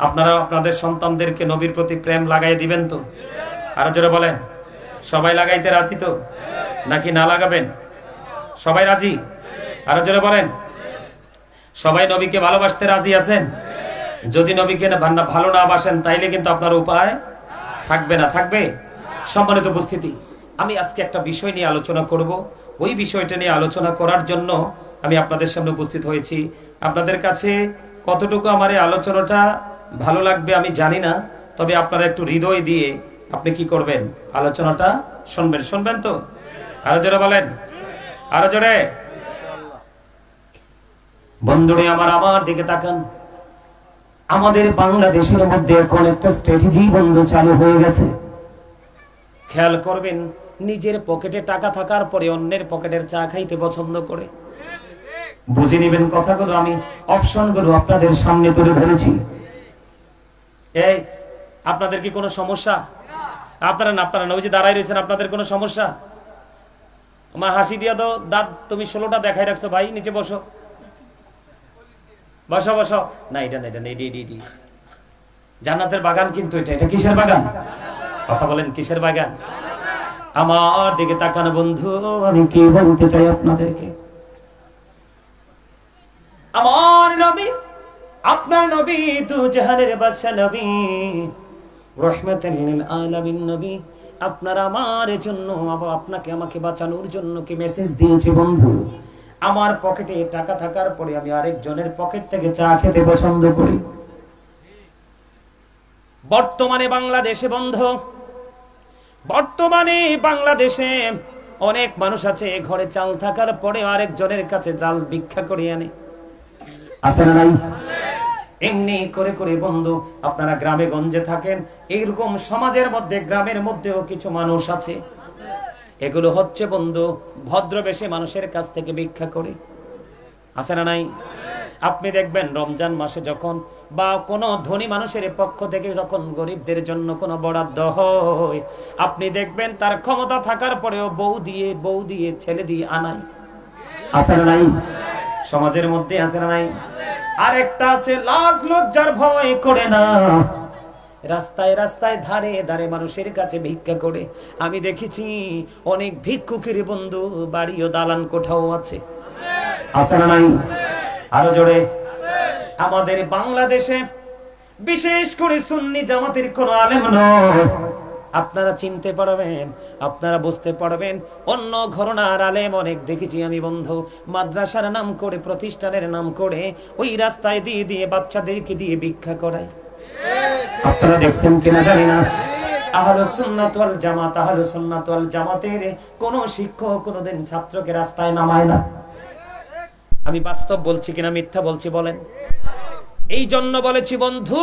আপনারা আপনাদের সন্তানদেরকে নবীর প্রতি প্রেম লাগাই দিবেন তো? আরো জোরে বলেন, সবাই লাগাইতে রাজি তো নাকি না লাগাবেন? সবাই রাজি? আরো জোরে বলেন, সবাই নবীকে ভালোবাসতে রাজি আছেন? যদি নবীকে ভালো না বাসেন তাইলে কিন্তু আপনার উপায় থাকবে না। থাকবে? সম্মানিত উপস্থিতি, আমি আজকে একটা বিষয় নিয়ে আলোচনা করব। ওই বিষয়টা নিয়ে আলোচনা করার জন্য আমি আপনাদের সামনে উপস্থিত হয়েছি। আপনাদের কাছে কতটুকু আমার এই আলোচনাটা ভালো লাগবে আমি জানি না, তবে আপনারা একটু হৃদয় দিয়ে আপনি কি করবেন, আলোচনাটা শুনবেন। শুনবেন তো? আরো জোরে বলেন, আরো জোরে। বন্ধুরে আমার দিকে তাকান। আমাদের বাংলাদেশের মধ্যে এখন একটা স্ট্র্যাটেজি বন্ধু চালু হয়ে গেছে। খেয়াল করবেন, নিজের পকেটে টাকা থাকার পরে অন্যের পকেটের চা খাইতে পছন্দ করে। বুঝে নেবেন কথাগুলো, আমি অপশনগুলো আপনাদের সামনে তুলে ধরেছি। এই আপনাদের কি কোনো সমস্যা? আপনারা না, ওই যে দাঁড়াই রয়েছেন, আপনাদের কোনো সমস্যা? আমার হাসি দিয়া দাও, দাঁত তুমি 16টা দেখাই রাখছো ভাই, নিচে বসো, বসো বসো। না এটা না, এটা না, এডি জান্নাতের বাগান কিন্তু এটা কিসের বাগান? কথা বলেন, কিসের বাগান? আমার দিকে তাকানো বন্ধু, আমি কি বলতে চাই আপনাদেরকে, আমার নবী, আপনার নবী, দু জাহানের বাদশা নবী, রাহমাতাল লিল আলামিন নবী, আপনার আমার জন্য, আপনাকে আমাকে বাঁচানোর জন্য কি মেসেজ দিয়েছে বন্ধু? আমার পকেটে টাকা থাকার পরে আমি আরেকজনের পকেট থেকে চা খেতে পছন্দ করি। বর্তমানে বাংলাদেশে বন্ধু, বর্তমানে বাংলাদেশে অনেক মানুষ আছে ঘরে চাল থাকার পরে আরেকজনের কাছে চাল ভিক্ষা করে আনে। আছে না নাই? এমনি করে করে বন্ধু, আপনারা গ্রামে গঞ্জে থাকেন, এইরকম সমাজের মধ্যে গ্রামের মধ্যেও কিছু মানুষ আছে, এগুলো হচ্ছে বন্ধু ভদ্রবেশে মানুষের কাছ থেকে ভিক্ষা করে। আছে না নাই? আপনি দেখবেন রমজান মাসে যখন বা কোনো ধনী মানুষের পক্ষ থেকে যখন গরিবদের জন্য কোনো বরাদ্দ হয়, আপনি দেখবেন তার ক্ষমতা থাকার পরেও বউ দিয়ে ছেলে দিয়ে আনায়। আছে না নাই? সমাজের মধ্যে আছে না নাই? আরেকটা আছে, লাজ লজ্জার ভয় করে না, রাস্তায় রাস্তায় ধারে ধারে মানুষের কাছে ভিক্ষা করে। আমি দেখেছি অনেক ভিক্ষুকের বন্ধু বাড়ি ও দালান কোঠাও আছে। আছে না নাই? আরো জোরে। আমাদের বাংলাদেশে বিশেষ করে সুন্নি জামাতের কোন আলেম নয়, আপনারা চিনতে পারবেন, আপনারা বুঝতে পারবেন। অন্য ঘরানার আলেম অনেক দেখেছি আমি বন্ধু, মাদ্রাসার নাম করে, প্রতিষ্ঠানের নাম করে ওই রাস্তায় দিয়ে দিয়ে বাচ্চাদেরকে দিয়ে ভিক্ষা করায়। আপনারা দেখছেন কিনা জানি না। আহলুস সুন্নাত ওয়াল জামাত, আহলুস সুন্নাত ওয়াল জামাতের কোন শিক্ষক কোনদিন ছাত্রকে রাস্তায় নামায় না। আমি বাস্তব বলছি কিনা মিথ্যা বলছি বলেন? এই জন্য বলেছি বন্ধু,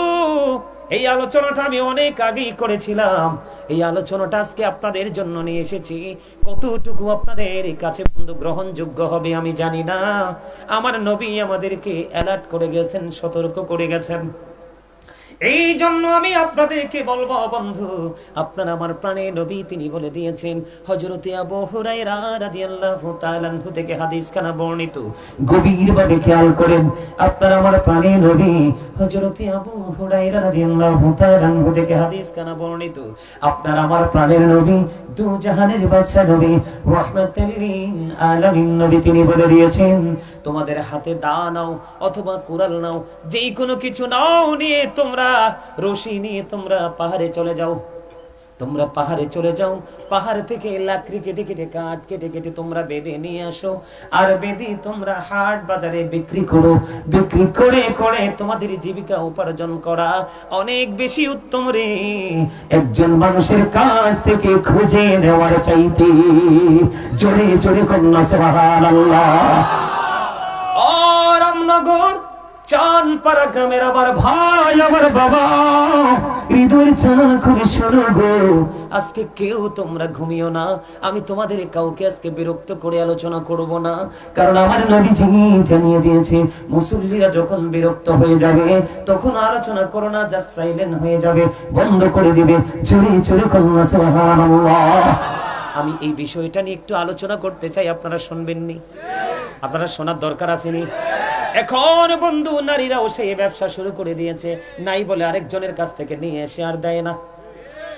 এই আলোচনাটা আমি অনেক আগেই করেছিলাম, এই আলোচনাটা আজকে আপনাদের জন্য নিয়ে এসেছি। কতটুকু আপনাদের কাছে বন্ধু গ্রহণযোগ্য হবে আমি জানি না। আমার নবী আমাদেরকে অ্যালার্ট করে গেছেন, সতর্ক করে গেছেন। এই জন্য আমি আপনাদেরকে বলবো বন্ধু, আপনারা আমার প্রাণের নবী, তিনি বলে দিয়েছেন। হযরতে আবু হুরায়রা রাদিয়াল্লাহু তাআলা আনহু থেকে হাদিস খানা বর্ণিত, গভীরভাবে খেয়াল করেন। আপনারা আমার প্রাণের নবী হযরতে আবু হুরায়রা রাদিয়াল্লাহু তাআলা আনহু থেকে হাদিস খানা বর্ণিত। আপনারা আমার প্রাণের নবী, দু জাহানের বাদশা নবী, রাহমাতুল লিল আলামিন নবী, তিনি বলে দিয়েছেন, তোমাদের হাতে দা নাও অথবা কুড়াল নাও, যেই কোনো কিছু নাও, নিয়ে তোমরা রশি নিয়ে তোমরা পাহাড়ে চলে যাও। তোমরা পাহাড়ে চলে যাও, পাহাড় থেকে লাকড়ি কেটে কেটে, কাঠ কেটে কেটে তোমরা বেঁধে নিয়ে আসো, আর বেঁধে তোমরা হাট বাজারে বিক্রি করো। বিক্রি করে করে তোমাদের জীবিকা উপার্জন করা অনেক বেশি উত্তম রে, একজন মানুষের কাছ থেকে খুঁজে নেওয়ার চাইতে। জোরে জোরে কন্যা সুবহানাল্লাহ। ও রামনগর চাঁদপাড়া গ্রামের আমার ভাই, আমার বাবা, হৃদয়ের চান করে শোনো গো, আজকে কেউ তোমরা ঘুমিও না। আমি তোমাদের কাউকে আজকে বিরক্ত করে আলোচনা করব না, কারণ আমার নবীজি জানিয়ে দিয়েছে, মুসল্লিরা যখন বিরক্ত হয়ে যাবে তখন আলোচনা করো না, জাস্ট সাইলেন্ট হয়ে যাবে, বন্ধ করে দিবে। জোরে জোরে কন্যা সুবহানাল্লাহ। আমি এই বিষয়টা নিয়ে একটু আলোচনা করতে চাই, আপনারা শুনবেন নি? আপনারা শোনার দরকার আসেনি? এখন বন্ধু নারীরাও সেই ব্যবসা শুরু করে দিয়েছে, নাই বলে আরেকজনের কাছ থেকে নিয়ে এসে আর দেয় না।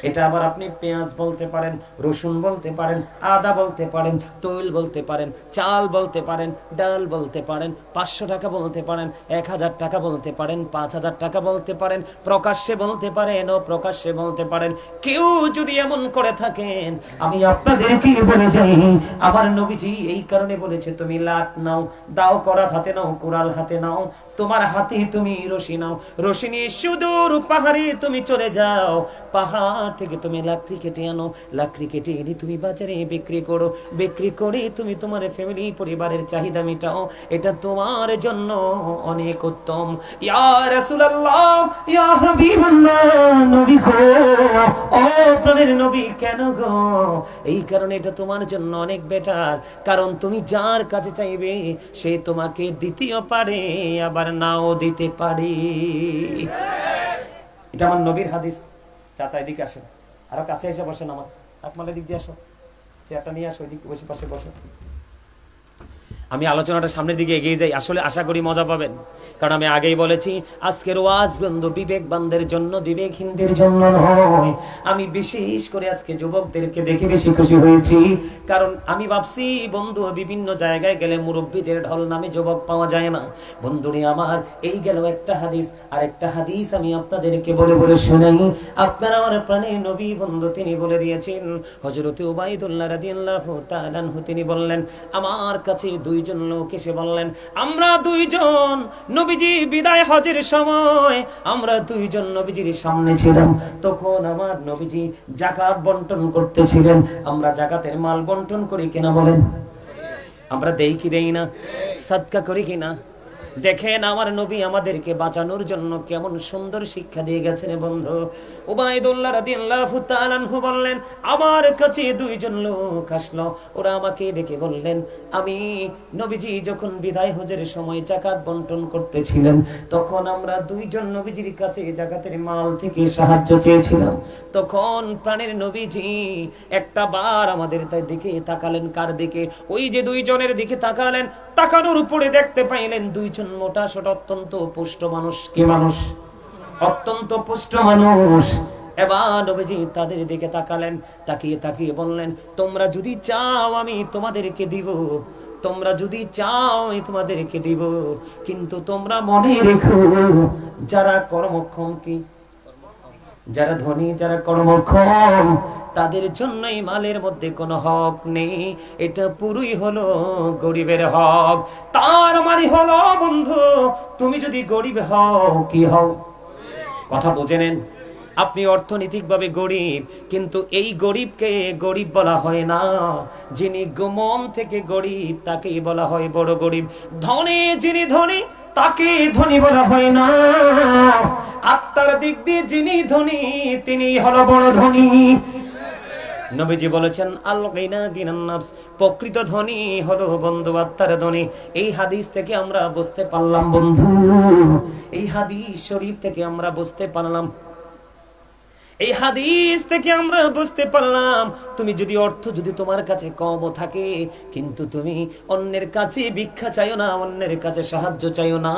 এটা আবার আপনি পেঁয়াজ বলতে পারেন, রসুন বলতে পারেন, আদা বলতে পারেন, তৈল বলতে পারেন, চাল বলতে পারেন, ডাল বলতে পারেন, 500 টাকা বলতে পারেন, 1000 টাকা বলতে পারেন, 5000 টাকা বলতে পারেন, প্রকাশ্যে বলতে পারেন ও প্রকাশ্যে বলতে পারেন। কেউ যদি এমন করে থাকেন, আমি আপনাদেরকে বলে যাই, আমার নবীজি এই কারণে বলেছে, তুমি লাট নাও, দাও করাত হাতে নাও, কুড়াল হাতে নাও, তোমার হাতে তুমি রশি নাও, রশি নিয়ে সুদূর পাহাড়ে তুমি চলে যাও, পাহাড় থেকে তুমি লাকড়ি কেটে আনো, লাকড়ি কেটে এনে তুমি বাজারে বিক্রি করো, বিক্রি করে তুমি তোমার ফ্যামিলি পরিবারের চাহিদা মেটাও, এটা তোমার জন্য অনেক উত্তম। ইয়া রাসূলুল্লাহ, ইয়া হাবিবাল্লাহ, নবী গো, ও প্রাণের নবী, কেন গো? এই কারণে এটা তোমার জন্য অনেক বেটার, কারণ তুমি যার কাছে চাইবে সে তোমাকে দিতেও পারে আবার নাও দিতে পারে। এটা আমার নবীর হাদিস। চাচা এদিকে আসেন, আরো কাছে এসে বসেন, আমার আকমালের দিক দিয়ে আসো, চেয়ারটা নিয়ে আসো, এদিকে বসে পাশে বসো। আমি আলোচনাটা সামনের দিকে এগিয়ে যাই, আসলে আশা করি মজা পাবেন, কারণ আমি আগেই বলেছি আজকের ওয়াজ বন্ধু বিবেকবানদের জন্য, বিবেকহীনদের জন্য নয়। আমি বিশেষ করে আজকে যুবকদেরকে দেখে বেশি খুশি হয়েছি, কারণ আমি ভাবছি বন্ধু বিভিন্ন জায়গায় গেলে মুরব্বীদের ঢল নামে যুবক পাওয়া যায় না। বন্ধুরে আমার, এই গেল একটা হাদিস, আর একটা হাদিস আমি আপনাদেরকে বলে বলে শোনাই। আপনারা আমার প্রাণের নবী বন্ধু তিনি বলে দিয়েছেন, হযরত উবাইদুল্লাহ রাদিয়াল্লাহু তাআলা আনহু তিনি বললেন, আমার কাছে দুইজন লোক এসে বললেন, আমরা দুইজন নবীজি বিদায় হজের সময় আমরা দুইজন নবীজির সামনে ছিলাম, তখন আমার নবীজি যাকাত বন্টন করতেছিলেন। আমরা যাকাতের মাল বন্টন করি কিনা বলেন? আমরা দেই কি দেই না? সাদকা করি কিনা? দেখেন আমার নবী আমাদেরকে বাঁচানোর জন্য কেমন সুন্দর শিক্ষা দিয়ে গেছেন বন্ধু। উবাইদুল্লাহ রাদিয়াল্লাহু তাআলা আনহু বললেন, আমার কাছে দুইজন লোক আসলো, ওরা আমাকে ডেকে বললেন, আমি নবীজি যখন বিদায় হজের সময় যাকাত বন্টন করতেছিলেন, তখন আমরা দুইজন নবীজির কাছে যাকাতের মাল থেকে সাহায্য চেয়েছিলাম। তখন প্রাণের নবীজি একটা বার আমাদের দিকে তাকালেন। কার দিকে? ওই যে দুইজনের দিকে তাকালেন, তাকানোর উপরে দেখতে পাইলেন দুইজন মোটা সোটা অত্যন্ত পুষ্ট মানুষ। কি মানুষ? অত্যন্ত পুষ্ট মানুষ। এবার নবীজি তাদের দিকে তাকালেন, তাকিয়ে তাকিয়ে বললেন, তোমরা যদি চাও আমি তোমাদেরকে দিব, তোমরা যদি চাও আমি তোমাদেরকে দিব, কিন্তু তোমরা মনে রেখো যারা কর্মক্ষম, কি যারা ধনী, যারা কর্মক্ষম, তাদের জন্য এই মালের মধ্যে কোনো হক নেই, এটা পুরোই হলো গরিবের হক। তার মানে হলো বন্ধু, তুমি যদি গরিব হও, কি হও? কথা বুঝে নেন, আপনি অর্থনৈতিকভাবে গরিব, কিন্তু এই গরিবকে গরিব বলা হয় না। যিনি মন থেকে গরিব তাকেই বলা হয় বড় গরিব। ধনী, যিনি ধনী তাকে ধনী বলা হয় না। আত্মার দিক দিয়ে যিনি ধনী তিনি হলো বড় ধনী। নবীজি বলেছেন, আল গিনা গিনান নাফস, প্রকৃত ধনী হলো বন্ধু আত্মার ধনী। এই হাদিস থেকে আমরা বুঝতে পারলাম বন্ধু, এই হাদিস শরীফ থেকে আমরা বুঝতে পারলাম, এই হাদিস থেকে আমরা বুঝতে পারলাম, তুমি যদি অর্থ যদি তোমার কাছে কমও থাকে, কিন্তু তুমি অন্যের কাছে ভিক্ষা চাইও না, অন্যের কাছে সাহায্য চাইও না।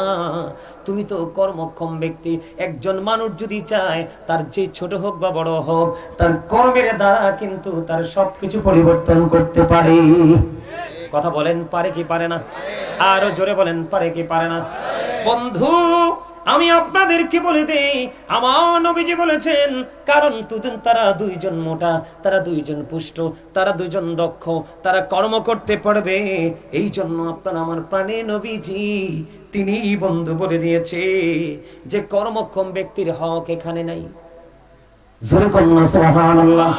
তুমি তো কর্মক্ষম ব্যক্তি। একজন মানুষ যদি চায়, তার যে ছোট হোক বা বড় হোক, তার কর্মের দ্বারা কিন্তু তার সবকিছু পরিবর্তন করতে পারে। কথা বলেন, পারে কি পারে না? আরো জোরে বলেন, পারে কি পারে না? বন্ধু আমি আপনাদেরকে বলে দেই, আমার নবীজি বলেছেন, কারণ তারা দুইজন মোটা, তারা দুইজন পুষ্ট, তারা দুইজন দক্ষ, তারা কর্ম করতে পারবে। এই জন্য আপনার আমার প্রাণে নবীজি তিনি বন্ধু বলে দিয়েছে যে কর্মক্ষম ব্যক্তির হক এখানে নাই। জোরে কন্যা সুবহানাল্লাহ,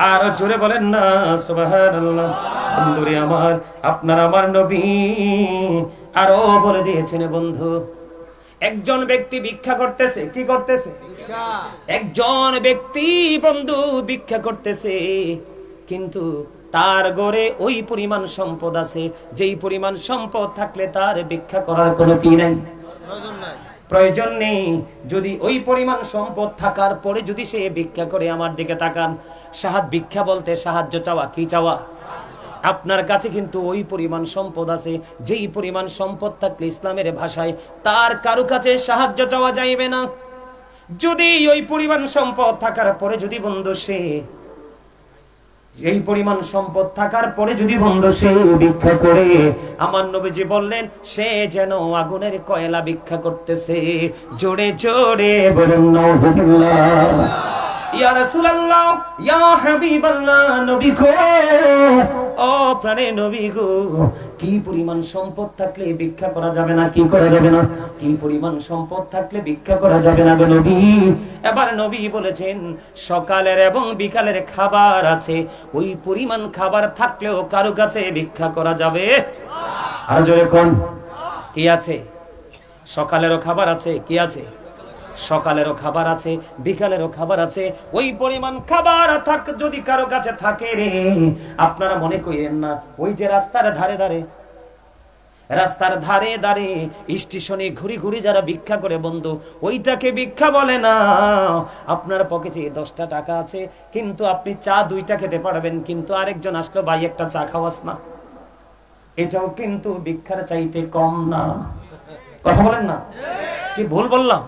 আর জোরে বলেন না সুবহানাল্লাহ। বন্ধুরে আমার, আপনার আমার নবী আরো বলে দিয়েছেন বন্ধু, একজন ব্যক্তি ভিক্ষা করতেছে, কি করতেছে? একজন ব্যক্তি বন্ধু ভিক্ষা করতেছে, কিন্তু তার ঘরে ওই পরিমাণ সম্পদ আছে, যেই পরিমাণ সম্পদ থাকলে তার ভিক্ষা করার কোনো কি নাই, প্রয়োজন নেই। যদি ওই পরিমাণ সম্পদ থাকার পরে যদি সে ভিক্ষা করে, আমার দিকে তাকান, ভিক্ষা বলতে সাহায্য চাওয়া, কি চাওয়া? আপনার কাছে কিন্তু ওই পরিমাণ সম্পদ আছে, যেই পরিমাণ সম্পদ থাকলে ইসলামের ভাষায় তার কারো কাছে সাহায্য চাওয়া যাইবে না। যদি ওই পরিমাণ সম্পদ থাকার পরে যদি বন্ধু সে এই পরিমাণ সম্পদ থাকার পরে যদি বন্ধু সে ভিক্ষা করে, আমার নবীজি বললেন সে যেন আগুনের কয়লা ভিক্ষা করতেছে। জোরে জোরে বলুন নাউজুবিল্লাহ। ইয়া রাসূলুল্লাহ, ইয়া হাবিবাল্লাহ, নবী গো, ও প্রাণের নবী গো, কি পরিমাণ সম্পদ থাকলে ভিক্ষা করা যাবে না? কি করা যাবে না? কি পরিমাণ সম্পদ থাকলে ভিক্ষা করা যাবে না গো নবী? এবার নবী বলেছেন সকালের এবং বিকালের খাবার আছে, ওই পরিমাণ খাবার থাকলেও কারো কাছে ভিক্ষা করা যাবে? আর জোরে কোন কি আছে? সকালেরও খাবার আছে, কি আছে? সকালেরও খাবার আছে, বিকালেরও খাবার আছে। ওই পরিমাণ খাবার থাক যদি কারো কাছে থাকে রে, আপনারা মনে করেন না ওই যে রাস্তার ধারে ধারে স্টেশনে ঘুরি ঘুরি যারা ভিক্ষা করে বন্ধু, ওইটাকে ভিক্ষা বলে না। আপনার পকেটে 10টা টাকা আছে, কিন্তু আপনি চা 2টা খেতে পারবেন, কিন্তু আরেকজন আসলো, ভাই একটা চা খাওয়াস না, এটাও কিন্তু ভিক্ষার চাইতে কম না। কথা বলেন না? কি ভুল বললাম?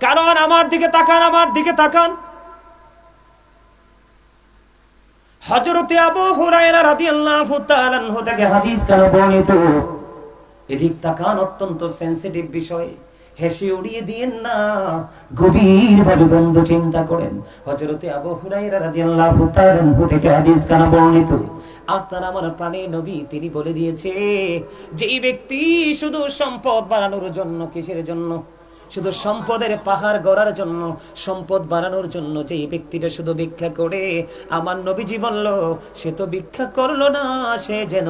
কারণ আমার দিকে তাকান, আমার দিকে তাকান। হযরতে আবু হুরায়রা রাদিয়াল্লাহু তাআলা আনহু থেকে হাদিস কানা বর্ণিত। এদিক তাকান, অত্যন্ত সেনসিটিভ বিষয়, হেসে উড়িয়ে দিয়েন না, গভীর ভাবে বন্ধু চিন্তা করেন। হযরতে আবু হুরায়রা রাদিয়াল্লাহু তাআলা আনহু থেকে হাদিস কানা বর্ণিত। আপনার আমার প্রাণের নবী তিনি বলে দিয়েছে, যেই ব্যক্তি শুধু সম্পদ বাড়ানোর জন্য, কিসের জন্য? শুধু সম্পদের পাহাড় গড়ার জন্য, সম্পদ বাড়ানোর জন্য যেই ব্যক্তিটা শুধু ভিক্ষা করে, আমার নবীজি বলল সে তো ভিক্ষা করলো না, সে যেন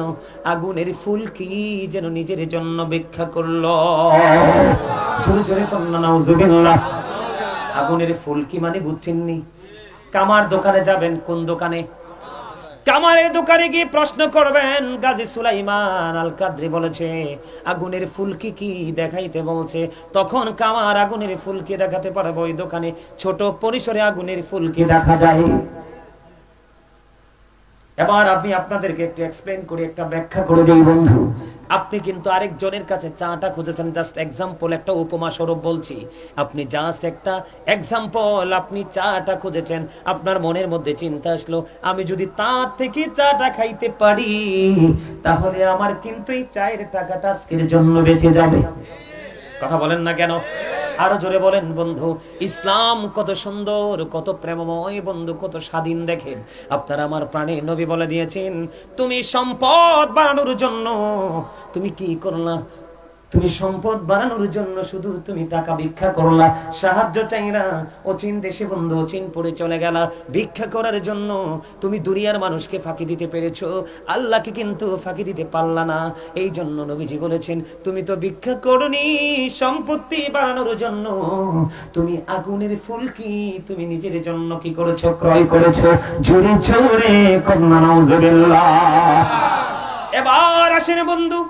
আগুনের ফুলকি যেন নিজের জন্য ভিক্ষা করলো। জোরে জোরে কন্যা নাউজুবিল্লাহ। আগুনের ফুলকি মানে বুঝছেননি? কামার দোকানে যাবেন, কোন দোকানে? কামারের দোকানে গিয়ে প্রশ্ন করবেন, গাজী সুলাইমান আল কাদরি বলেছে আগুনের ফুলকি কি দেখাইতে বলছে, তখন কামার আগুনের ফুলকি দেখাতে পারবে। ওই দোকানে ছোট পরিসরে আগুনের ফুলকি দেখা যায়। এবার আমি আপনাদেরকে একটু এক্সপ্লেইন করে একটা ব্যাখ্যা করে দেই বন্ধু। আপনি কিন্তু আরেকজনের কাছে চাটা খুঁজেছেন, জাস্ট এক্সাম্পল, একটা উপমা স্বরূপ বলছি। আপনি জাস্ট একটা এক্সাম্পল, আপনি চাটা খুঁজেছেন, আপনার মনের মধ্যে চিন্তা আসলো আমি যদি তার থেকে চাটা খাইতে পারি তাহলে আমার কিন্তু এই চায়ের টাকাটা আজকের জন্য বেঁচে যাবে। কথা বলেন না কেন? আরো জোরে বলেন বন্ধু। ইসলাম কত সুন্দর, কত প্রেমময় বন্ধু, কত স্বাধীন। দেখেন আপনার আমার প্রাণে নবী বলে দিয়েছেন, তুমি সম্পদ বাড়ানোর জন্য তুমি কি করলা? তুমি সম্পদ বাড়ানোর জন্য শুধু তুমি টাকা ভিক্ষা করলা, সাহায্য চাইলা, অচিন দেশে বন্ধু অচিন পড়ে চলে গেলা ভিক্ষা করার জন্য। তুমি দুনিয়ার মানুষকে ফাঁকি দিতে পেরেছো, আল্লাহকে কিন্তু ফাঁকি দিতে পারলা না। এই জন্য নবীজি বলেছেন তুমি তো ভিক্ষা করনি সম্পত্তি বাড়ানোর জন্য, তুমি আগুনের ফুলকি তুমি নিজের জন্য কি করেছো? ক্রয় করেছো। জোরে জোরে কন্যা নাউজুবিল্লাহ। এবার আসেন বন্ধু,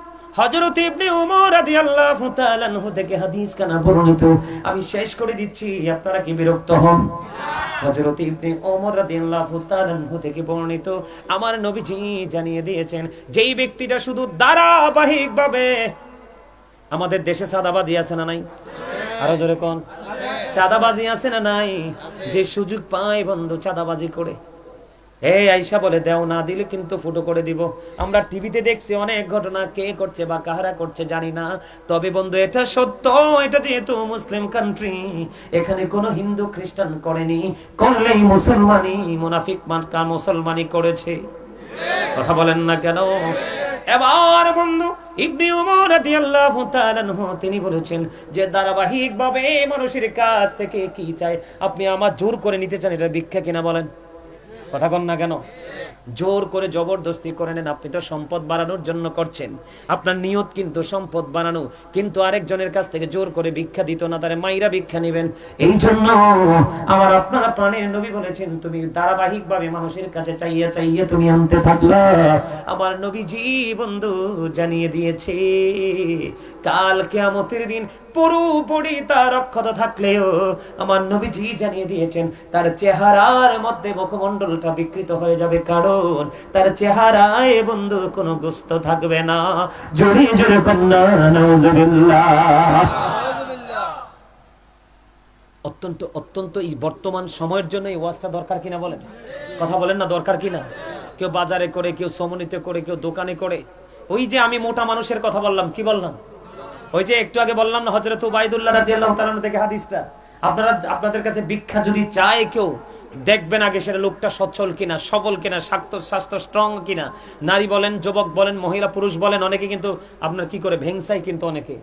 হযরত ইবনে উমর রাদিয়াল্লাহু তাআলা আনহু থেকে হাদিস কানা বর্ণিত। আমি শেষ করে দিচ্ছি, আপনারা কি বিরক্ত হন? হযরত ইবনে উমর রাদিয়াল্লাহু তাআলা আনহু থেকে বর্ণিত, আমার নবীজি জানিয়ে দিয়েছেন যেই ব্যক্তিটা শুধু ধারাবাহিকভাবে, আমাদের দেশে চাঁদাবাজি আছে না নাই? আরো জোরে কোন? চাঁদাবাজি আছে না নাই? যে সুযোগ পায় বন্ধু চাঁদাবাজি করে, এই আইসা বলে দেও, না দিলে কিন্তু ফুটো করে দিব। আমরা টিভিতে দেখছি অনেক ঘটনা, কে করছে বা কাহারা করছে জানি না, তবে বন্ধু এটা সত্য, এটা যেহেতু মুসলিম কান্ট্রি, এখানে কোনো হিন্দু খ্রিস্টান করেনি, করলেই মুসলমানি মুনাফিক মার্কা মুসলমানি করেছে। কথা বলেন না কেন? এবার বন্ধু ইবনে উমর রাদিয়াল্লাহু তাআলা আনহু তিনি বলেছেন যে ধারাবাহিকভাবে মানুষের কাছ থেকে কি চাই, আপনি আমার জোর করে নিতে চান, এটা ভিক্ষা কিনা বলেন? কথা কন না কেন? জোর করে জবরদস্তি করে নেন, আপনি তো সম্পদ বাড়ানোর জন্য করছেন, আপনার নিয়ত কিন্তু সম্পদ বাড়ানো, কিন্তু আরেকজনের কাছ থেকে জোর করে ভিক্ষা দিত না, তারে মাইরা ভিক্ষা নেবেন। এই জন্য আমার আপনারা প্রাণের নবী বলেছেন তুমি ধারাবাহিকভাবে মানুষের কাছে চাইয়া চাইয়া তুমি আনতে থাকলা। আমার নবীজি বন্ধু জানিয়ে দিয়েছে কাল কিয়ামতের দিন পুরোপুরি তার অক্ষত থাকলেও আমার নবীজি জানিয়ে দিয়েছেন তার চেহারার মধ্যে মুখমণ্ডলটা বিকৃত হয়ে যাবে। কারণ যখন তার চেহারায় বন্ধু কোনো গোস্ত থাকবে না। জোরে জোরে কন্যা নাউজুবিল্লাহ। অত্যন্ত অত্যন্ত এই বর্তমান সময়ের জন্য এই ওয়াজটা দরকার কিনা বলেন, কথা বলেন না, দরকার কিনা? কেউ বাজারে করে, কেউ সমনিতে করে, কেউ দোকানে করে। ওই যে আমি মোটা মানুষের কথা বললাম, কি বললাম? ওই যে একটু আগে বললাম না, হযরত উবাইদুল্লাহ রাদিয়াল্লাহু তাআলা থেকে হাদিসটা। আপনাদের কাছে ভিক্ষা যদি চায় কেউ, দেখবেন আগে সেটা লোকটা সচ্ছল কিনা, সবল কিনা, স্বাস্থ্য স্ট্রং কিনা। নারী বলেন, যুবক বলেন, মহিলা পুরুষ বলেন, অনেকে কিন্তু আপনার কি করে ভেংসাই, কিন্তু অনেকে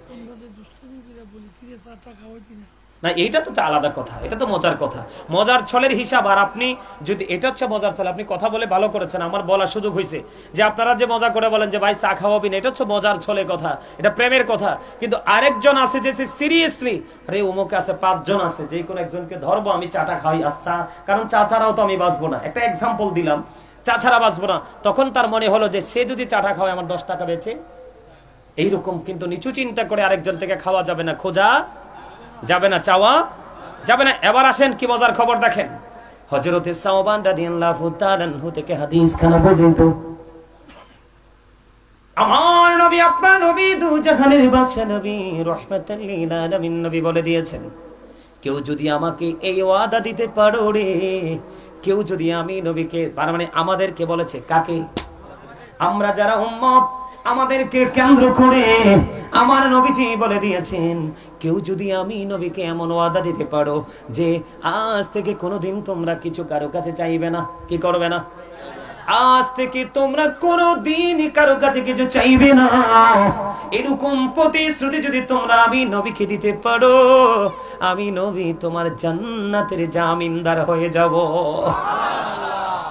না, এইটা তো আলাদা কথা, এটা তো মজার কথা, মজার ছলের হিসাব। আর আপনি যদি এটা হচ্ছে মজার ছল, আপনি কথা বলে ভালো করেছেন, আমার বলার সুযোগ হয়েছে যে আপনারা যে মজা করে বলেন যে ভাই চা খাওয়াবি না, এটা হচ্ছে মজার ছলে কথা, এটা প্রেমের কথা। কিন্তু আরেকজন আছে যে সিরিয়াসলি, আরে অমুকে আছে, 5 জন আছে, যে কোনো একজনকে ধরবো, আমি চাটা খাওয়াই, আচ্ছা, কারণ চা ছাড়াও তো আমি বাঁচবো না। একটা এক্সাম্পল দিলাম, চা ছাড়া বাঁচবো না। তখন তার মনে হলো যে সে যদি চাটা খাওয়ায় আমার 10 টাকা বেচে, এইরকম। কিন্তু নিচু চিন্তা করে আরেকজন থেকে খাওয়া যাবে না, খোঁজা যাবে না, চাওয়া যাবে না। এবার আসেন কি মজার খবর দেখেন। হযরতে সাওবান রাদিয়াল্লাহু তাআলা আনহু থেকে হাদিস খানা বর্ণিত, আমার নবী, আপনার নবী, দু জাহানের বাদশা নবী, রাহমাতাল লিল আলামিন নবী বলে দিয়েছেন, কেউ যদি আমাকে এই ওয়াদা দিতে পারো রে, কেউ যদি আমি নবীকে, মানে আমাদেরকে বলেছে, কাকে? আমরা যারা উম্মত, আমাদেরকে কেন্দ্র করে আমার নবীজি বলে দিয়েছেন, কেউ যদি আমি নবীকে এমন ওয়াদা দিতে পারো যে আজ থেকে কোনোদিন তোমরা কিছু কারো কাছে চাইবে না, কি করবে না, আজ থেকে তোমরা কোনোদিন কারো কাছে কিছু চাইবে না, এরকম প্রতিশ্রুতি যদি তোমরা আমি নবীকে দিতে পারো, আমি নবী তোমার জান্নাতের জামিনদার হয়ে যাব।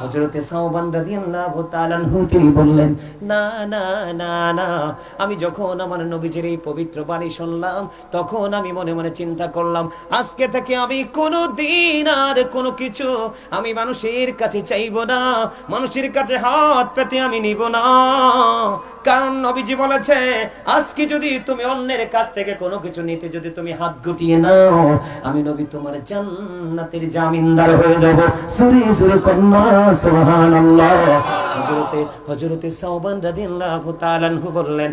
হযরতে সাওবান রাদিয়াল্লাহু তাআলা আনহু তিনি বললেন, না না না না, আমি যখন আমার নবীজির এই পবিত্র বাণী শুনলাম, তখন আমি মনে মনে চিন্তা করলাম, আজকে থেকে আমি কোনোদিন আর কোনো কিছু আমি মানুষের কাছে চাইবো না, মানুষের কাছে হাত পেতে আমি নিব না। কারণ নবীজি বলেছে, আজকে যদি তুমি অন্যের কাছ থেকে কোনো কিছু নিতে যদি তুমি হাত গুটিয়ে নাও, আমি নবী তোমার জান্নাতের জামিনদার হয়ে যাব। সুরে সুরে কন্যা সুবহানাল্লাহ। হযরতে সাওবান রাদিয়াল্লাহু তাআলা আনহু বললেন,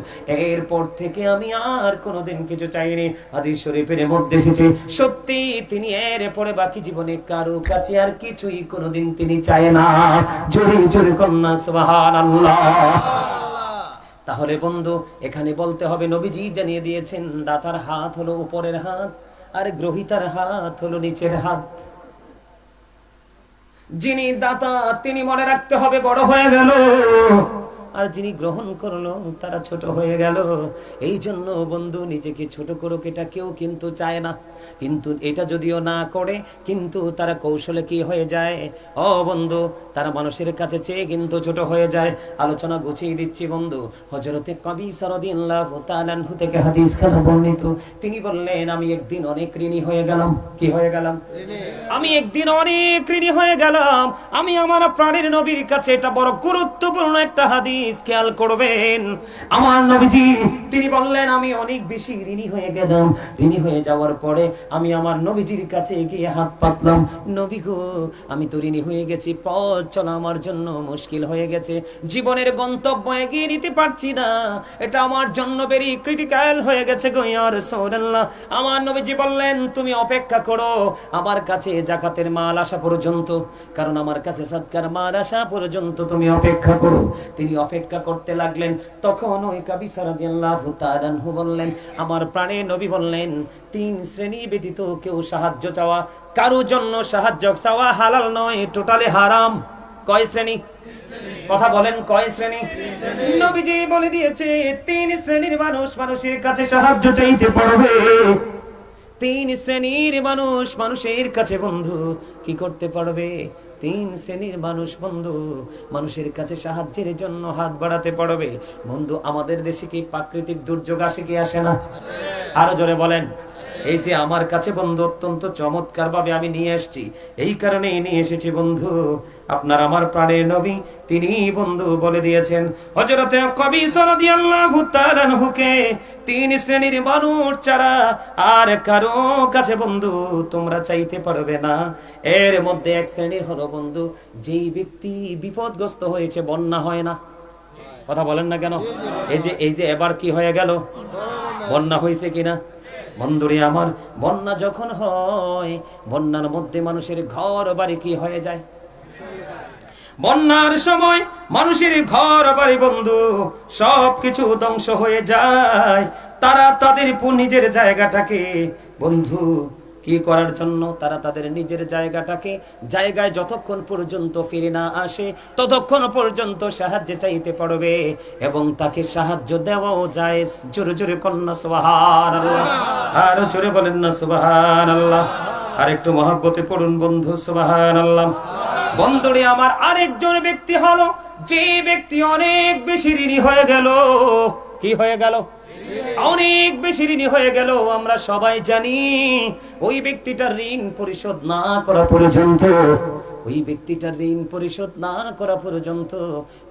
এরপর থেকে আমি আর কোনোদিন কিছু চাইনি। হাদিস শরীফের মধ্যে এসেছে, সত্যি তিনি এরপরে বাকি জীবনে কারো কাছে আর কিছুই কোনোদিন তিনি চায় না। জোরে জোরে কন্যা সুবহানাল্লাহ। তাহলে বন্ধু, এখানে বলতে হবে, নবীজি জানিয়ে দিয়েছেন, দাতার হাত হলো উপরের হাত, আর গ্রহীতার হাত হলো নিচের হাত। যিনি দাতা তিনি মনে রাখতে হবে বড় হয়ে গেল, আর যিনি গ্রহণ করলো তারা ছোট হয়ে গেল। এই জন্য বন্ধু, নিজেকে ছোট করুক এটা কেউ কিন্তু চায় না, কিন্তু এটা যদিও না করে কিন্তু তারা কৌশলে কি হয়ে যায়, ও বন্ধু, তারা মানুষের কাছে চেয়ে কিন্তু ছোট হয়ে যায়। আলোচনা গুছিয়ে দিচ্ছি বন্ধু। হযরতে কবিসা রাদিয়াল্লাহু তাআলা আনহু থেকে হাদিস খানা বর্ণিত, তিনি বললেন, আমি একদিন অনেক ঋণী হয়ে গেলাম। কি হয়ে গেলাম? আমি একদিন অনেক ঋণী হয়ে গেলাম। আমি আমার প্রাণের নবীর কাছে, এটা বড় গুরুত্বপূর্ণ একটা হাদিস, খেয়াল করবেন। আমার নবীজি তিনি বললেন, আমি অনেক বেশি ঋণী হয়ে গেলাম। ঋণী হয়ে যাওয়ার পরে আমি আমার নবীজির কাছে গিয়ে হাত পাতলাম, নবী গো, আমি তো ঋণী হয়ে গেছি, পথ চলা আমার জন্য মুশকিল হয়ে গেছে, জীবনের গন্তব্য এগিয়ে নিতে পারছি না, এটা আমার জন্য ভেরি ক্রিটিক্যাল হয়ে গেছে গো ইয়া রাসূলুল্লাহ। আমার নবীজি বললেন, তুমি অপেক্ষা করো আমার কাছে যাকাতের মাল আসা পর্যন্ত, কারণ আমার কাছে সাদকার মাল আসা পর্যন্ত তুমি অপেক্ষা করো। তিনি অপেক্ষা করতে লাগলেন। তখন ওই কবিসা রাদিয়াল্লাহু তাআলা আনহু বললেন, আমার প্রাণের নবী বললেন, 3 শ্রেণী ব্যতীত কেউ সাহায্য চাওয়া, কারো জন্য সাহায্য চাওয়া হালাল নয়, টোটালি হারাম। কয় শ্রেণী? কথা বলেন, কয় শ্রেণী? নবীজি বলে দিয়েছে, 3 শ্রেণীর মানুষ মানুষের কাছে সাহায্য চাইতে পারবে। 3 শ্রেণীর মানুষ মানুষের কাছে বন্ধু কি করতে পারবে? 3 শ্রেণীর মানুষ বন্ধু মানুষের কাছে সাহায্যের জন্য হাত বাড়াতে পারবে। বন্ধু, আমাদের দেশে কি প্রাকৃতিক দুর্যোগ আসে কি আসে না? আরো জোরে বলেন। এই যে আমার কাছে বন্ধু অত্যন্ত চমৎকার ভাবে আমি নিয়ে এসেছি, এই কারণেই নিয়ে এসেছি বন্ধু, আপনার আমার প্রাণের নবী তিনি বন্ধু বলে দিয়েছেন হযরতে কবিসা রাদিয়াল্লাহু তাআলা আনহুকে, তিন শ্রেণীর মানুষ ছাড়া আর কারো কাছে বন্ধু তোমরা চাইতে পারবে না। এর মধ্যে এক শ্রেণীর হলো বন্ধু যেই ব্যক্তি বিপদগ্রস্ত হয়েছে, বন্যা হয় না, কথা বলেন না কেন? এই যে এবার কি হয়ে গেল, বন্যা হয়েছে কিনা? বন্ধুরে আমার, বন্যা যখন হয়, বন্যার মধ্যে মানুষের ঘর বাড়ি কি হয়ে যায়? বন্যার সময় মানুষের ঘর বাড়ি বন্ধু সবকিছু ধ্বংস হয়ে যায়। তারা তাদের নিজের জায়গাটাকে বন্ধু কি করার জন্য, তারা তাদের নিজের জায়গায় যতক্ষণ পর্যন্ত ফিরে না আসে ততক্ষণ পর্যন্ত সাহায্য চাইতে পারবে এবং তাকে সাহায্য দেওয়াও যায়। জোরে জোরে কন্যা সুবহানাল্লাহ, আরো জোরে বলেন না সুবহানাল্লাহ, আর একটু মহব্বতে পড়ুন বন্ধু সুবহানাল্লাহ। বন্ধুরে আমার, আরেকজন ব্যক্তি হলো যে ব্যক্তি অনেক বেশি ঋণী হয়ে গেল। কি হয়ে গেল? অনেক বেশি ঋণী হয়ে গেল। আমরা সবাই জানি ওই ব্যক্তিটার ঋণ পরিশোধ না করা পর্যন্ত,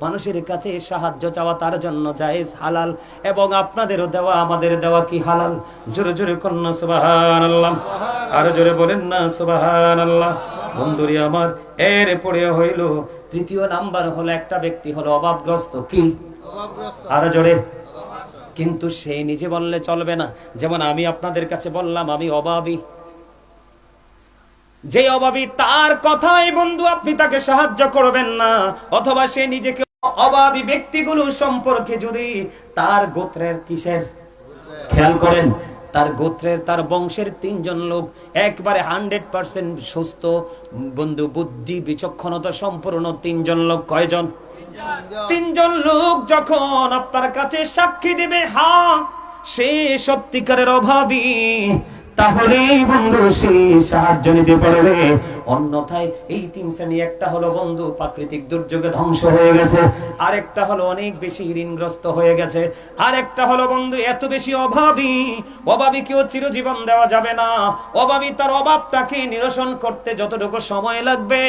মানুষের কাছে সাহায্য চাওয়া তার জন্য জায়েজ, হালাল, এবং আপনাদেরও দেওয়া আমাদের দেওয়া কি হালাল? জোরে জোরে কন্যা সুবহানাল্লাহ, আরো জোরে বলেন না সুবহানাল্লাহ। বন্ধুরি আমার, এর পরে হইল তৃতীয় নাম্বার হলো একটা ব্যক্তি হলো অভাবগ্রস্ত। কি? আরো জোরে। কিন্তু সে নিজে বললে চলবে না। যেমন আমি আপনাদের কাছে বললাম আমি অভাবী, যে অভাবী তার কথাই বন্ধু আপনি তাকে সাহায্য করবেন না, অথবা সে নিজেকে অভাবী ব্যক্তিগুলো সম্পর্কে যদি তার গোত্রের কিসের খেয়াল করেন, তার গোত্রের তার বংশের তিনজন লোক একবারে 100% সুস্থ বন্ধু, বুদ্ধি বিচক্ষণতা সম্পূর্ণ তিনজন লোক, কয়জন? তিনজন লোক যখন আপনার কাছে সাক্ষী দেবে হ্যাঁ সে সত্যিকারের অভাবী, তাহলে বন্ধু সে সাহায্য নিতে পারবে। অন্যথায় এই তিন শ্রেণী, একটা হলো বন্ধু প্রাকৃতিক দুর্যোগে ধ্বংস হয়ে গেছে, আরেকটা হলো অনেক বেশি ঋণগ্রস্ত হয়ে গেছে, আরেকটা হলো বন্ধু এত বেশি অভাবীকেও চিরজীবন দেওয়া যাবে না। অভাবী তার অভাবটাকে নিরসন করতে যতটুকু সময় লাগবে,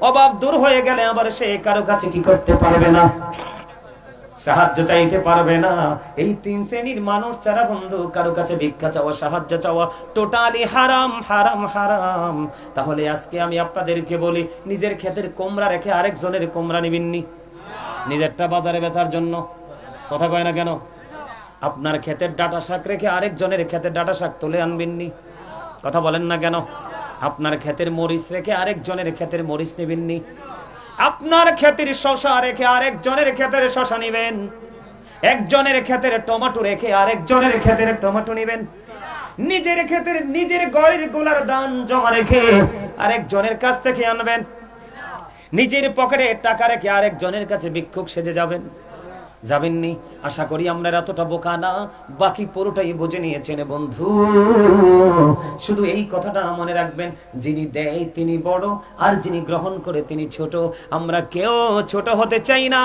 অভাব দূর হয়ে গেলে আবার সে কারো কাছে কি করতে পারবে না, সাহায্য চাইতে পারবে না। এই তিন শ্রেণীর মানুষ ছাড়া বন্ধু কারো কাছে ভিক্ষা চাওয়া, সাহায্য চাওয়া টোটালি হারাম, হারাম, হারাম। তাহলে আজকে আমি আপনাদেরকে বলি, নিজের ক্ষেতের কুমড়া রেখে আরেকজনের কুমড়া নিবেননি, নিজেরটা বাজারে বেচার জন্য, কথা কয় না কেন? আপনার ক্ষেতের ডাটা শাক রেখে আরেকজনের ক্ষেতের ডাটা শাক তুলে আনবেননি, কথা বলেন না কেন? আপনার ক্ষেতের মরিচ রেখে আরেকজনের ক্ষেতের মরিচ নেবেননি, আপনার ক্ষেতের শশা রেখে আরেকজনের ক্ষেতের শশা নিবেন, একজনের ক্ষেতের টমেটো রেখে আরেকজনের ক্ষেতের টমেটো নিবেন, নিজের ক্ষেতের নিজের গয়ের গোলার দান জমা রেখে আরেকজনের কাছ থেকে আনবেন, নিজের পকেটে টাকা রেখে আরেকজনের কাছে ভিক্ষুক সেজে যাবেননি। আশা করি আমরা এতটা বোকা না, বাকি পুরোটাই বুঝে নিয়েছেন বন্ধু। শুধু এই কথাটা মনে রাখবেন, যিনি দেয় তিনি বড়, আর যিনি গ্রহণ করে তিনি ছোট। আমরা কেউ ছোট হতে চাই না।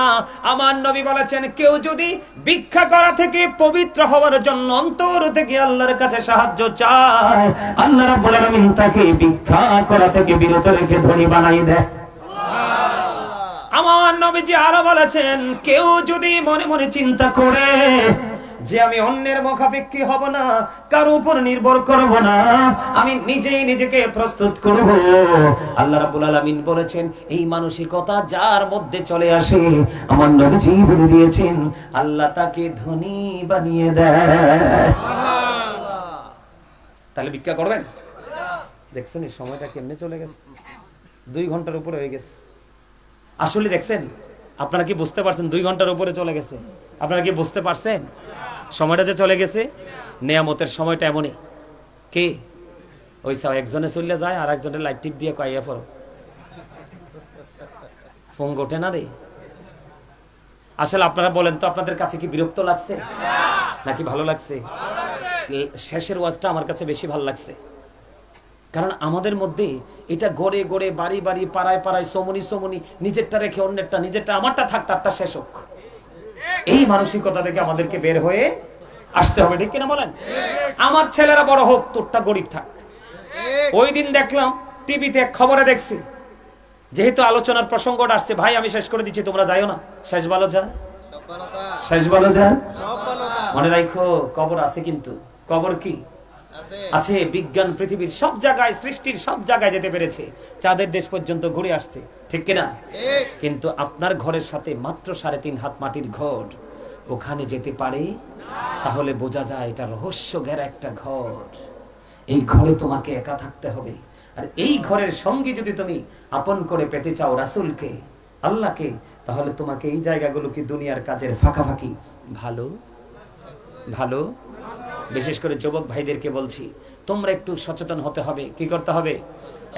আমার নবী বলেছেন, কেউ যদি ভিক্ষা করা থেকে পবিত্র হওয়ার জন্য অন্তর থেকে আল্লাহর কাছে সাহায্য চায়, আল্লাহ রাব্বুল আলামিন তাকে ভিক্ষা করা থেকে বিরত রেখে ধনী বানাই দেয়। আমার নবীজি আরো বলেছেন, কেউ যদি মনে মনে চিন্তা করে যে আমি অন্যের মুখাপেক্ষী হব না, কারো উপর নির্ভর করব না, আমি নিজেই নিজেকে প্রস্তুত করব, আল্লাহ রাব্বুল আলামিন বলেছেন এই মানসিকতা যার মধ্যে চলে আসে, আমার নবীজি বলে দিয়েছেন আল্লাহ তাকে ধনী বানিয়ে দেয়। তাহলে ভিক্ষা করবেন? দেখছেন এই সময়টা কেমনে চলে গেছে, 2 ঘন্টার উপরে হয়ে গেছে। আসলে দেখছেন, আপনারা কি বুঝতে পারছেন 2 ঘন্টার উপরে চলে গেছে? আপনারা কি বুঝতে পারছেন সময়টা যে চলে গেছে? নিয়ামতের সময়টা এমনই, কি ওই সব একজনে চলে যায় আর একজনের লাইট টিপ দিয়ে কয়েয়া পড়ো, ফোন গোটে না রে। আসলে আপনারা বলেন তো, আপনাদের কাছে কি বিরক্ত লাগছে নাকি ভালো লাগছে? শেষের ওয়াজটা আমার কাছে বেশি ভালো লাগছে, কারণ আমাদের মধ্যে এটা গড়ে গড়ে বাড়ি বাড়ি পাড়ায় পাড়ায় সমনি নিজেরটা রেখে অন্যেরটা, নিজেরটা আমারটা থাক, তারটা শেষ হোক, এই মানসিকতা থেকে আমাদেরকে বের হয়ে আসতে হবে, ঠিক কিনা বলেন? আমার ছেলেরা বড় হোক, তোরটা গরিব থাক। ওই দিন দেখলাম টিভিতে খবরে দেখছি, যেহেতু আলোচনার প্রসঙ্গটা আসছে, ভাই আমি শেষ করে দিচ্ছি, তোমরা যাইও না, শেষ ভালো যায়, শেষ ভালো যায়। মনে রাখো কবর আছে, কিন্তু কবর কি আছে? বিজ্ঞান পৃথিবীর সব জায়গায়, সৃষ্টির সব জায়গায় যেতে পেরেছে, চাঁদের দেশ পর্যন্ত ঘুরে আসছে, ঠিক কিনা? কিন্তু আপনার ঘরের সাথে মাত্র 3.5 হাত মাটির ঘর, ওখানে যেতে পারে? তাহলে বোঝা যায় এটা রহস্য ঘেরা একটা ঘর। এই ঘরে তোমাকে একা থাকতে হবে। আর এই ঘরের সঙ্গী যদি তুমি আপন করে পেতে চাও রাসূলকে, আল্লাহকে, তাহলে তোমাকে এই জায়গাগুলো কি দুনিয়ার কাজের ফাঁকাফাঁকি ভালো ভালো। বিশেষ করে যুবক ভাইদেরকে বলছি, তোমরা একটু সচেতন হতে হবে। কি করতে হবে?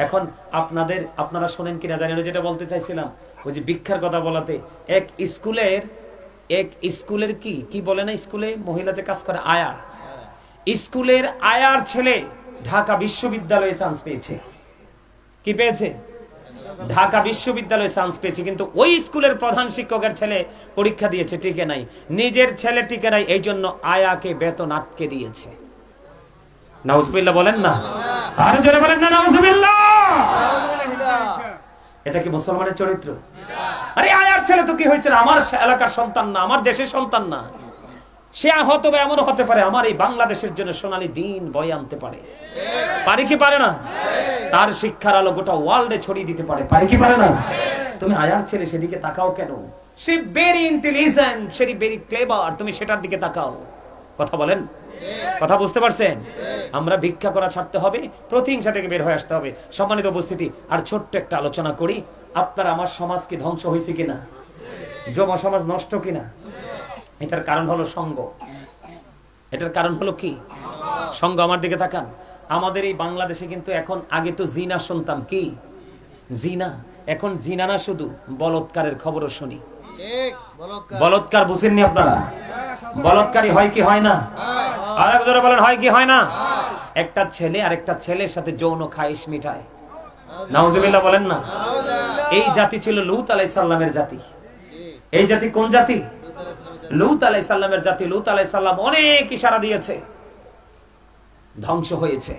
এখন আপনারা শোনেন কিনা জানি না, যেটা বলতে চাইছিলাম, ওই যে ভিক্ষার কথা বলাতে, এক স্কুলের কি বলে না, স্কুলে মহিলা যে কাজ করে, আয়া, স্কুলের আয়ার ছেলে ঢাকা বিশ্ববিদ্যালয়ে চান্স পেয়েছে। কি পেয়েছে? ঢাকা বিশ্ববিদ্যালয়ে চান্স পেয়েছে। কিন্তু ওই স্কুলের প্রধান শিক্ষকের ছেলে পরীক্ষা দিয়েছে, টিকে নাই, নিজের ছেলে টিকে নাই, এই জন্য আয়াকে বেতন আটকে দিয়েছে। নাউজুবিল্লাহ বলেন না, আরো জোরে বলেন না নাউজুবিল্লাহ। এটা কি মুসলমানের চরিত্র? আরে আয়ার ছেলে তো কি হয়েছে, আমার এলাকার সন্তান না, আমার দেশের সন্তান না, সে হয়তো এমন হতে পারে আমার এই বাংলাদেশের জন্য সোনালী দিন বয়ে আনতে পারে, পারে কি পারে না? তার শিক্ষার আলো গোটা ওয়ার্ল্ডে ছড়িয়ে দিতে পারে, পারে কি পারে না? তুমি আয়ার ছেলে সেদিকে তাকাও কেন? সে ভেরি ইন্টেলিজেন্ট, সে ভেরি ক্লেভার, তুমি সেটার দিকে তাকাও। কথা বলেন, কথা বুঝতে পারছেন? আমরা ভিক্ষা করা ছাড়তে হবে, প্রতিহিংসা থেকে বের হয়ে আসতে হবে। সম্মানিত উপস্থিতি, আর ছোট্ট একটা আলোচনা করি। আপনার আমার সমাজ কি ধ্বংস হয়েছে কিনা? যুব সমাজ নষ্ট কিনা? এটার কারণ হলো সঙ্গ। এটার কারণ হলো কি? সঙ্গ। আমার দিকে তাকান। আমাদের এই বাংলাদেশে কিন্তু এখন, আগে তো জিনা শুনতাম, কি জিনা, এখন জিনা না, শুধু বলৎকারের খবরও শুনি। বলৎকার বুঝেননি আপনারা? বলৎকারী হয় কি হয় না? আরেক জোরে বলেন, হয় কি হয় না? একটা ছেলে আর একটা ছেলের সাথে যৌন খায়েশ মিটায়। নাউজুবিল্লাহ বলেন না। এই জাতি ছিল লূত আলাইহিস সালামের জাতি। এই জাতি কোন জাতি? লূত আলাইহিস সালামের জাতি। লূত আলাইহিস সালাম অনেক ইশারা দিয়েছে, ধ্বংস হয়েছে।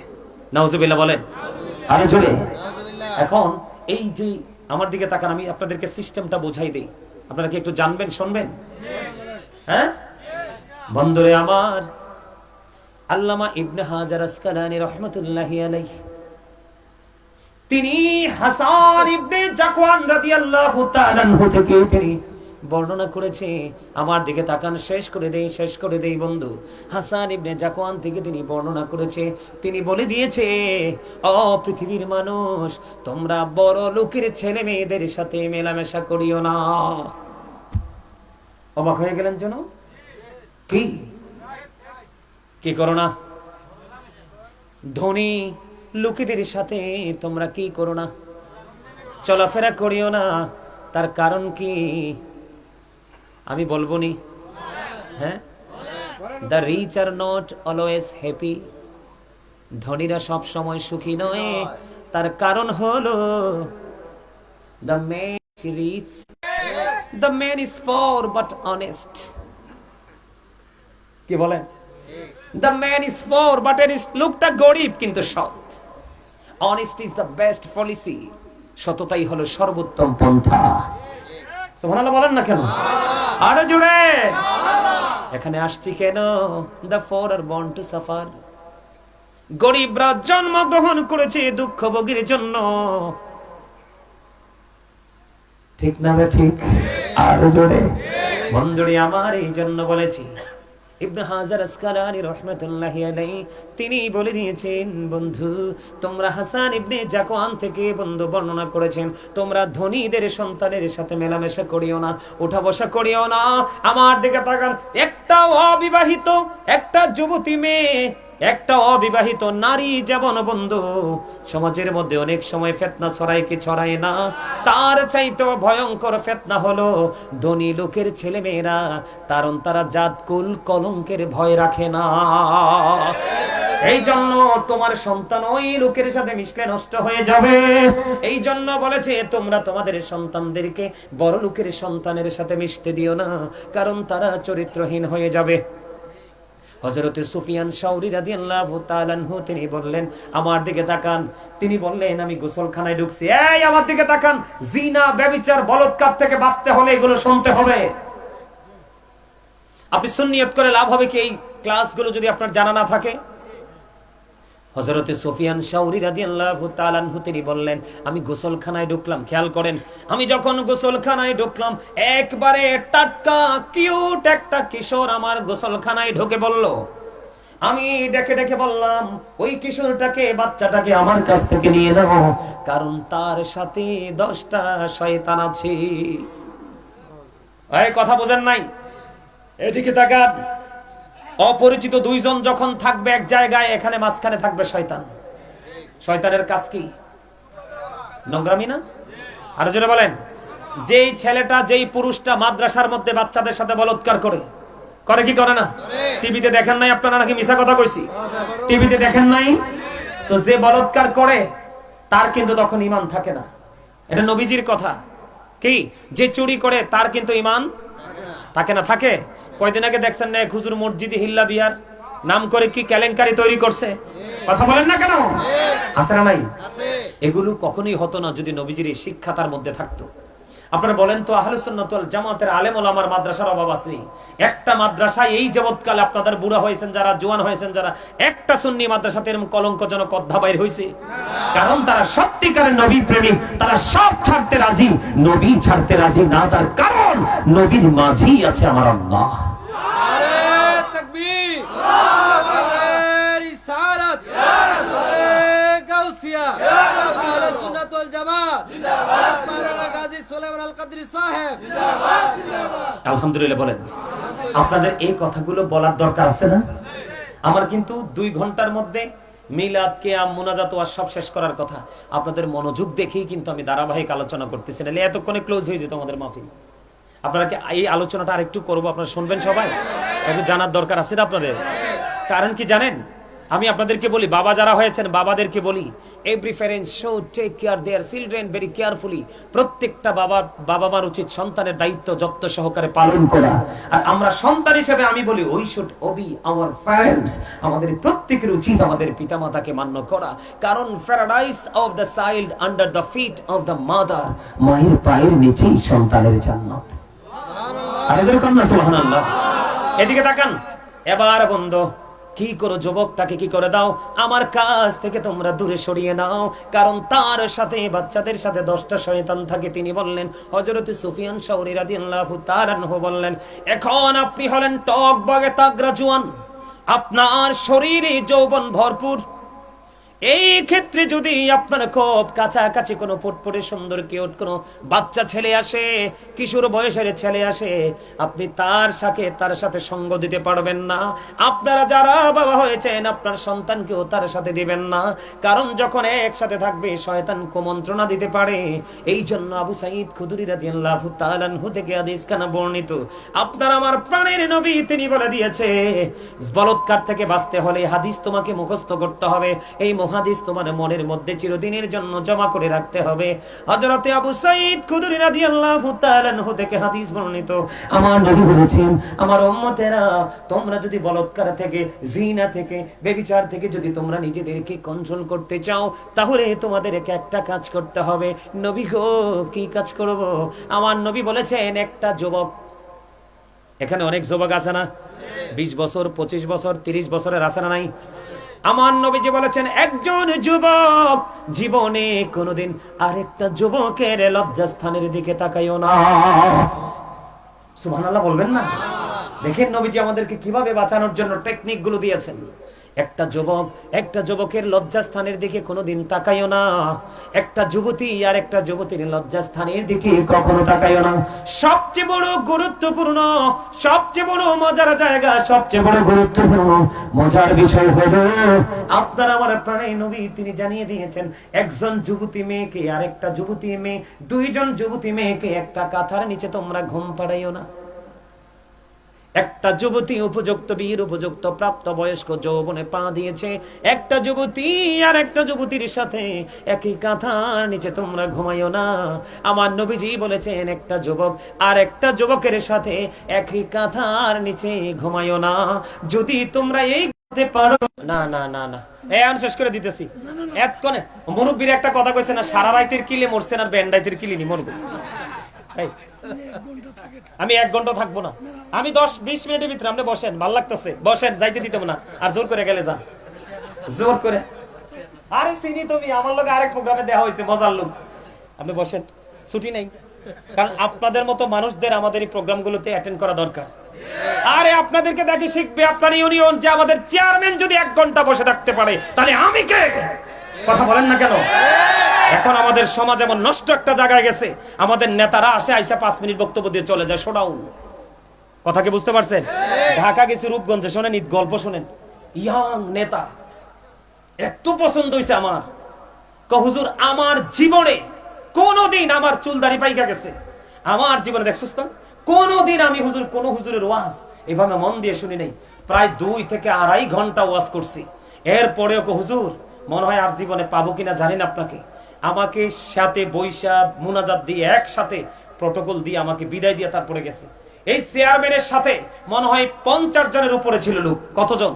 নাউজুবিল্লাহ বলেন আরে জোরে। এখন এই যে আমার দিকে তাকান, আমি আপনাদেরকে সিস্টেমটা বোঝাই দেই, আপনারা কি একটু জানবেন, শুনবেন? হ্যাঁ বন্ধুরে আমার, আল্লামা ইবনে হাজার আসকালানী রাহমাতুল্লাহি আলাইহি, তিনি হাসান ইবনে জাকওয়ান রাদিয়াল্লাহু তাআলা আনহু থেকে তিনি বর্ণনা করেছে। আমার দিকে তাকান, শেষ করে দেই বন্ধু। হাসান ইবনে জাকওয়ান থেকে তিনি বর্ণনা করেছে, তিনি বলে দিয়েছে, ও পৃথিবীর মানুষ, তোমরা বড় লোকের ছেলে মেয়েদের সাথে মেলামেশা করিও না। অবাক হয়ে গেলেন যেন, কি করো না? ধনী লোকেদের সাথে তোমরা কি করো না? চলাফেরা করিও না। তার কারণ কি আমি বলবো নি? হ্যাঁ, the rich are not always happy. ধনীরা সব সময় সুখী নয়। তার কারণ হলো the man is rich, the man is poor but honest. কি বলেন? The man is poor but লোকটা গরিব কিন্তু সৎ। Honesty is the best policy. সততাই হলো সর্বোত্তম পন্থা। সুবহানাল্লাহ বলেন না কেন? আরো জোরে। এখানে আসছি কেন? The poor are born to suffer. গরিবরা জন্মগ্রহণ করেছে দুঃখ ভোগের জন্য, ঠিক না? ঠিক। আরো জোরে। বন্ধুরে আমার, এই জন্য বলেছি, ইবনে হাজার আসকালানী রাহমাতুল্লাহি আলাইহি তিনি বলে দিয়েছেন, বন্ধু তোমরা হাসান ইবনে জাকওয়ান থেকে বন্ধু বর্ণনা করেছেন, তোমরা ধনীদের সন্তানের সাথে মেলামেশা করিও না, ওঠা বসা করিও না। আমার দিকে তাকান, একটা অবিবাহিত, একটা যুবতী মেয়ে, একটা অবিবাহিত নারী যেমন বন্ধু সমাজের মধ্যে অনেক সময় ফিতনা ছড়ায় কি ছড়ায় না, তার চাইতে ভয়ঙ্কর ফিতনা হলো ধনী লোকের ছেলে মেয়েরা, কারণ তারা জাতকুল কলঙ্কের ভয় রাখে না। এই জন্য তোমার সন্তান ওই লোকের সাথে মিশলে নষ্ট হয়ে যাবে। এই জন্য বলেছে, তোমরা তোমাদের সন্তানদেরকে বড় লোকের সন্তানের সাথে মিশতে দিও না, কারণ তারা চরিত্রহীন হয়ে যাবে। হযরতে সুফিয়ান শাওরি রাদিয়াল্লাহু তাআলা আনহু তিনি বললেন, আমার দিকে তাকান। তিনি বললেন, আমি গোসলখানায় ঢুকছি। এই আমার দিকে তাকান। জিনা, ব্যভিচার, বলাৎকার থেকে বাঁচতে হলে এগুলো শুনতে হবে। আপনি সুন্নিয়ত করে লাভ হবে কি এই ক্লাসগুলো যদি আপনার জানা না থাকে? হযরতে সুফিয়ান শাওরি রাদিয়াল্লাহু তাআলা আনহু তিনি বললেন, আমি গোসলখানায় ঢুকলাম। খেয়াল করেন, আমি যখন গোসলখানায় ঢুকলাম, একবারে টাটকা কিউট একটা কিশোর আমার গোসলখানায় ঢুকে বলল। আমি ডেকে ডেকে বললাম, ওই কিশোরটাকে, বাচ্চাটাকে আমার কাছ থেকে নিয়ে নাও, কারণ তার সাথে 10টা শয়তান আছে। এই কথা বোঝেন নাই? এদিকে তাকান। অপরিচিত দুইজন যখন থাকবে এক জায়গায়, এখানে মাঝখানে থাকবে শয়তান। শয়তানের কাজ কি? নোংরামি না? আরো জোরে বলেন। যেই ছেলেটা, যেই পুরুষটা মাদ্রাসার মধ্যে বাচ্চাদের সাথে বলাৎকার করে কি করে না? টিভিতে দেখেন নাই আপনারা? নাকি মিছা কথা কইছি? টিভিতে দেখেন নাই? তো যে বলাৎকার করে তার কিন্তু তখন ঈমান থাকে না। এটা নবীজির কথা। কি? যে চুরি করে তার কিন্তু ঈমান থাকে না। থাকে? কয়দিন আগে দেখছেন না, এক হুজুর মসজিদে হিল্লা বিয়ার নাম করে কি কেলেঙ্কারি তৈরি করছে? কথা বলেন না কেন? আছে না নাই? এগুলো কখনোই হতো না যদি নবীজির এই শিক্ষা তার মধ্যে থাকতো। আপনারা বলেন তো, আহলুস সুন্নাত ওয়াল জামাতের আলেম ওলামার মাদ্রাসার অভাব আছে? একটা মাদ্রাসায় এই যাবৎকালে আপনাদের বুড়া হয়েছেন যারা, জোয়ান হয়েছেন যারা, একটা সুন্নি মাদ্রাসাতে এরকম কলঙ্কজনক অধ্যায় হয়েছে? কারণ তারা সত্যিকারের নবী প্রেমিক। তারা সব ছাড়তে রাজি, নবী ছাড়তে রাজি না। তার কারণ নবীর মাঝেই আছে আমার আল্লাহ। আলহামদুলিল্লাহ বলেন। আপনাদের এই কথাগুলো বলার দরকার আছে না? আমার কিন্তু 2 ঘন্টার মধ্যে মিলাদ, কিয়াম, মুনাজাত ওয়াজ সব শেষ করার কথা। আপনাদের মনোযোগ দেখেই কিন্তু আমি ধারাবাহিক আলোচনা করতেছি, নাহলে এতক্ষণে ক্লোজ হয়ে যেত আমাদের মাহফিল। আপনারা কি এই আলোচনাটা আরেকটু করবো? আপনারা শুনবেন সবাই? একটু জানার দরকার আছে না আপনাদের? কারণ কি জানেন, আমি আপনাদেরকে বলি, বাবা যারা হয়েছেন বাবাদেরকে বলি, every parent should take care their children very carefully. প্রত্যেকটা বাবা মার উচিত সন্তানের দায়িত্ব যত্ন সহকারে পালন করা। আর আমরা সন্তান হিসেবে আমি বলি, we should obey our parents. আমাদের প্রত্যেকের উচিত আমাদের পিতামাতাকে মান্য করা। কারণ paradise of the child under the feet of the mother. মায়ের পায়ের নিচেই সন্তানের জান্নাত। সুবহানাল্লাহ। এদিকে তাকান। এবার বন্ধু, কি করো? যুবকটাকে কি করে দাও? আমার কাছ থেকে তোমরা দূরে সরিয়ে নাও, কারণ তার সাথে, বাচ্চাদের সাথে 10টা শয়তান থাকে। তিনি বললেন, হযরতে সুফিয়ান শাওরি রাদিয়াল্লাহু তাআলা আনহু বললেন, এখন আপনি হলেন টক বাগে তাগড়া জওয়ান, আপনার শরীরে যৌবন ভরপুর। এই ক্ষেত্রে যদি আপনার খুব কাছাকাছি কোনো ফুটফুটে সুন্দর কিউট কোনো বাচ্চা ছেলে আসে, কিশোর বয়সের ছেলে আসে, আপনি তার সাথে সঙ্গ দিতে পারবেন না। আপনারা যারা বাবা হয়েছেন, আপনার সন্তানকেও তার সাথে দিবেন না, কারণ যখন একসাথে থাকবে শয়তান কুমন্ত্রণা দিতে পারে। এই জন্য আবু সাঈদ খুদরি রাদিয়াল্লাহু তাআলা আনহু থেকে হাদিস খানা বর্ণিত, আপনার আমার প্রাণের নবী তিনি বলে দিয়েছে, বলৎকার থেকে বাঁচতে হলে হাদিস তোমাকে মুখস্থ করতে হবে। এই হাদিস তোমার মনের মধ্যে চিরদিনের জন্য জমা করে রাখতে হবে। হযরতে আবু সাঈদ খুদরি রাদিয়াল্লাহু তাআলা আনহু থেকে হাদিস বর্ণিত, আমার নবী বলেছেন, আমার উম্মতেরা, তোমরা যদি বলাৎকার থেকে, জিনা থেকে, ব্যভিচার থেকে যদি তোমরা নিজেদেরকে কন্ট্রোল করতে চাও, তাহলে তোমাদেরকে একটা কাজ করতে হবে। নবী গো, কি কাজ করব? আমার নবী বলেছেন, একটা যুবক, এখানে অনেক যুবক আছে না? 20 বছর, 25 বছর, 30 বছরের আছে না নাই? আমার নবীজি বলেছেন, একজন যুবক জীবনে কোনোদিন আরেকটা যুবকের লজ্জাস্থানের দিকে তাকাইও না। সুবহানাল্লাহ বলবেন না? দেখেন নবীজি আমাদেরকে কিভাবে বাঁচানোর জন্য টেকনিক গুলো দিয়েছেন। একটা যুবকের লজ্জাস্থানের দিকে কোনোদিন তাকাইও না। একটা যুবতী আর একটা যুবতীর লজ্জাস্থানের দিকে কখনো তাকাইও না। সবচেয়ে বড় গুরুত্বপূর্ণ, সবচেয়ে বড় মজার জায়গা, সবচেয়ে বড় গুরুত্বপূর্ণ মজার বিষয় হলো, আপনার আমার প্রাণের নবী তিনি জানিয়ে দিয়েছেন, একজন যুবতী মেয়েকে আর একটা যুবতী মেয়ে, 2জন যুবতী মেয়েকে একটা কাঁথার নিচে তোমরা ঘুম পাড়াইও না। একটা যুবতী উপযুক্ত বীর উপযুক্ত প্রাপ্ত বয়স্ক যৌবনে পা দিয়েছে, একটা যুবতী আর একটা যুবতীর সাথে একই কাঁথার নিচে তোমরা ঘুমাইও না। আমার নবীজি বলেছেন একটা যুবক আর একটা যুবকের সাথে একই কাঁথার নিচে ঘুমাইও না। যদি তোমরা এই করতে পারো, না না না না এই আমি শেষ করে দিতেছি। এতক্ষণে মুরব্বীর একটা কথা কইছে না, সারা রাইতের কিলে মরছে না ব্যান্ডাইতের কিলে নি মরবো। আমি 1 ঘন্টা থাকবো না, আমি 10-20 মিনিটের ভিতরে। আপনি বসেন, ভালো লাগতেছে, বসেন, যাইতে দিতে না। আর জোর করে গেলে যান, জোর করে। আরে চিনি তুমি, আমার লোক আরেক প্রোগ্রামে দেওয়া হয়েছে, মজার লোক। আপনি বসেন, ছুটি নেই, কারণ আপনাদের মতো মানুষদের আমাদের এই প্রোগ্রামগুলোতে অ্যাটেন্ড করা দরকার। আরে আপনাদেরকে দেখে শিখবে আপনার ইউনিয়ন, যে আমাদের চেয়ারম্যান যদি 1 ঘন্টা বসে থাকতে পারে, তাহলে আমি কে? কথা বলেন না কেন? এখন আমাদের সমাজ এমন নষ্ট একটা জায়গায় গেছে, আমাদের নেতারা আসে আইসা 5 মিনিট বক্তব্য দিয়ে চলে যায়। শোনাও কথা কি বুঝতে পারছেন? ঢাকা গেছে রূপগঞ্জে, শোনেন গল্প, শোনেন। ইয়াং নেতা এত পছন্দ হয়েছে আমার, হুজুর আমার জীবনে কোনদিন আমার চুল দাড়ি পাইকা গেছে, আমার জীবনে দেখছস তো কোনদিন আমি হুজুর কোন হুজুরের ওয়াজ এভাবে মন দিয়ে শুনি নাই। প্রায় 2 থেকে 2.5 ঘন্টা ওয়াজ করছি। এরপরেও হুজুর মনে হয় আর জীবনে পাবো কিনা জানি না আপনাকে। আমাকে সাথে বৈশা মুনাজাত দিয়ে একসাথে প্রটোকল দিয়ে আমাকে বিদায় দিয়ে তারপরে গেছে। এই চেয়ারম্যানের সাথে মনে হয় 50 জনের উপরে ছিল লোক। কতজন?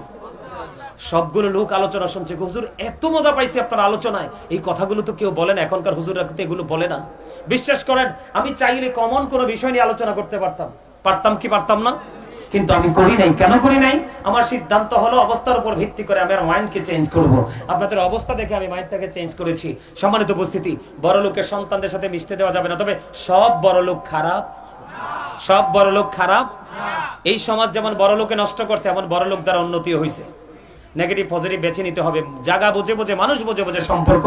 সবগুলো লোক আলোচনা শুনছে। হুজুর এত মজা পাইছি আপনার আলোচনায়, এই কথাগুলো তো কেউ বলে না, এখনকার হুজুররা তো এগুলো বলে না। বিশ্বাস করেন, আমি চাইলে কমন কোনো বিষয় নিয়ে আলোচনা করতে পারতাম কি পারতাম না? কিন্তু আমি করি নাই। কেন করি নাই? আমার সিদ্ধান্ত হলো অবস্থার উপর ভিত্তি করে আমি আমার মাইন্ডকে চেঞ্জ করব। আপনাদের অবস্থা দেখে আমি মাইন্ডটাকে চেঞ্জ করেছি। সম্মানিত উপস্থিতি, বড় লোকের সন্তানদের সাথে মিশতে দেওয়া যাবে না। তবে সব বড় লোক খারাপ, সব বড় লোক খারাপ। এই সমাজ যেমন বড় লোকে নষ্ট করছে, এমন বড় লোক দ্বারা উন্নতি হয়েছে। নেগেটিভ পজিটিভ বেছে নিতে হবে, জায়গা বুঝে বুঝে, মানুষ বুঝে বুঝে সম্পর্ক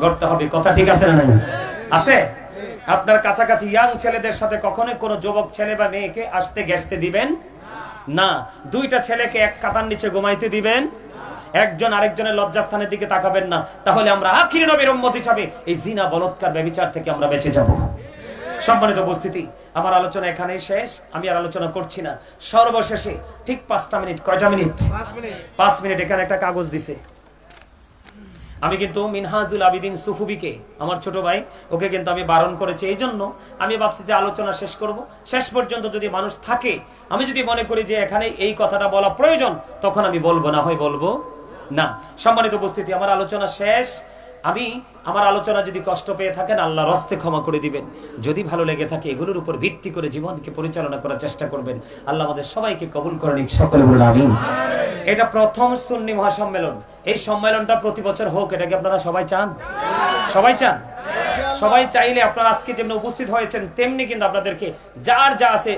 গড়তে হবে। কথা ঠিক আছে না? নাই আছে? আপনার কাছাকাছি ইয়াং ছেলেদের সাথে কখনোই কোনো যুবক ছেলে বা মেয়েকে আসতে গেছতে দিবেন না। 2টা ছেলেকে এক কাঁথার নিচে ঘুমাইতে দিবেন, একজন আরেকজনের লজ্জাস্থানের দিকে তাকাবেন না। তাহলে আমরা আখির নবীর উম্মত হিসাবে এই জিনা, বলৎকার, ব্যভিচার থেকে আমরা বেঁচে যাব। সম্মানিত উপস্থিতি, আমার আলোচনা এখানেই শেষ। আমি আর আলোচনা করছি না। সর্বশেষে ঠিক 5টা মিনিট, কয়টা মিনিট? 5 মিনিট। এখানে একটা কাগজ দিছে। আমি কিন্তু মিনহাজুল আবিদিন সুফুবিকে, আমার ছোট ভাই, ওকে কিন্তু আমি বারণ করেছি। এই জন্য আমি ভাবছি যে আলোচনা শেষ করব। শেষ পর্যন্ত যদি মানুষ থাকে, আমি যদি মনে করি যে এখানে এই কথাটা বলা প্রয়োজন, তখন আমি বলবো, না হয় বলবো না। সম্মানিত উপস্থিতি, আমার আলোচনা শেষ। আমার আলোচনা যদি কষ্ট পেয়ে থাকেন, আল্লাহর হস্তে ক্ষমা করে দিবেন। যদি ভালো লেগে থাকে, এগুলোর উপর ভিত্তি করে জীবনকে পরিচালনা করার চেষ্টা করবেন। আল্লাহ আমাদের সবাইকে কবুল করেন, সকলে বলুন আমিন। এটা প্রথম সুন্নি মহাসম্মেলন। এই সম্মেলনটা প্রতি বছর হোক, এটাকে আপনারা সবাই চান? সবাই চান? সবাই চাইলে আপনারা আজকে যেমন উপস্থিত হয়েছেন, তেমনি কিন্তু আপনাদেরকে যার যা আছে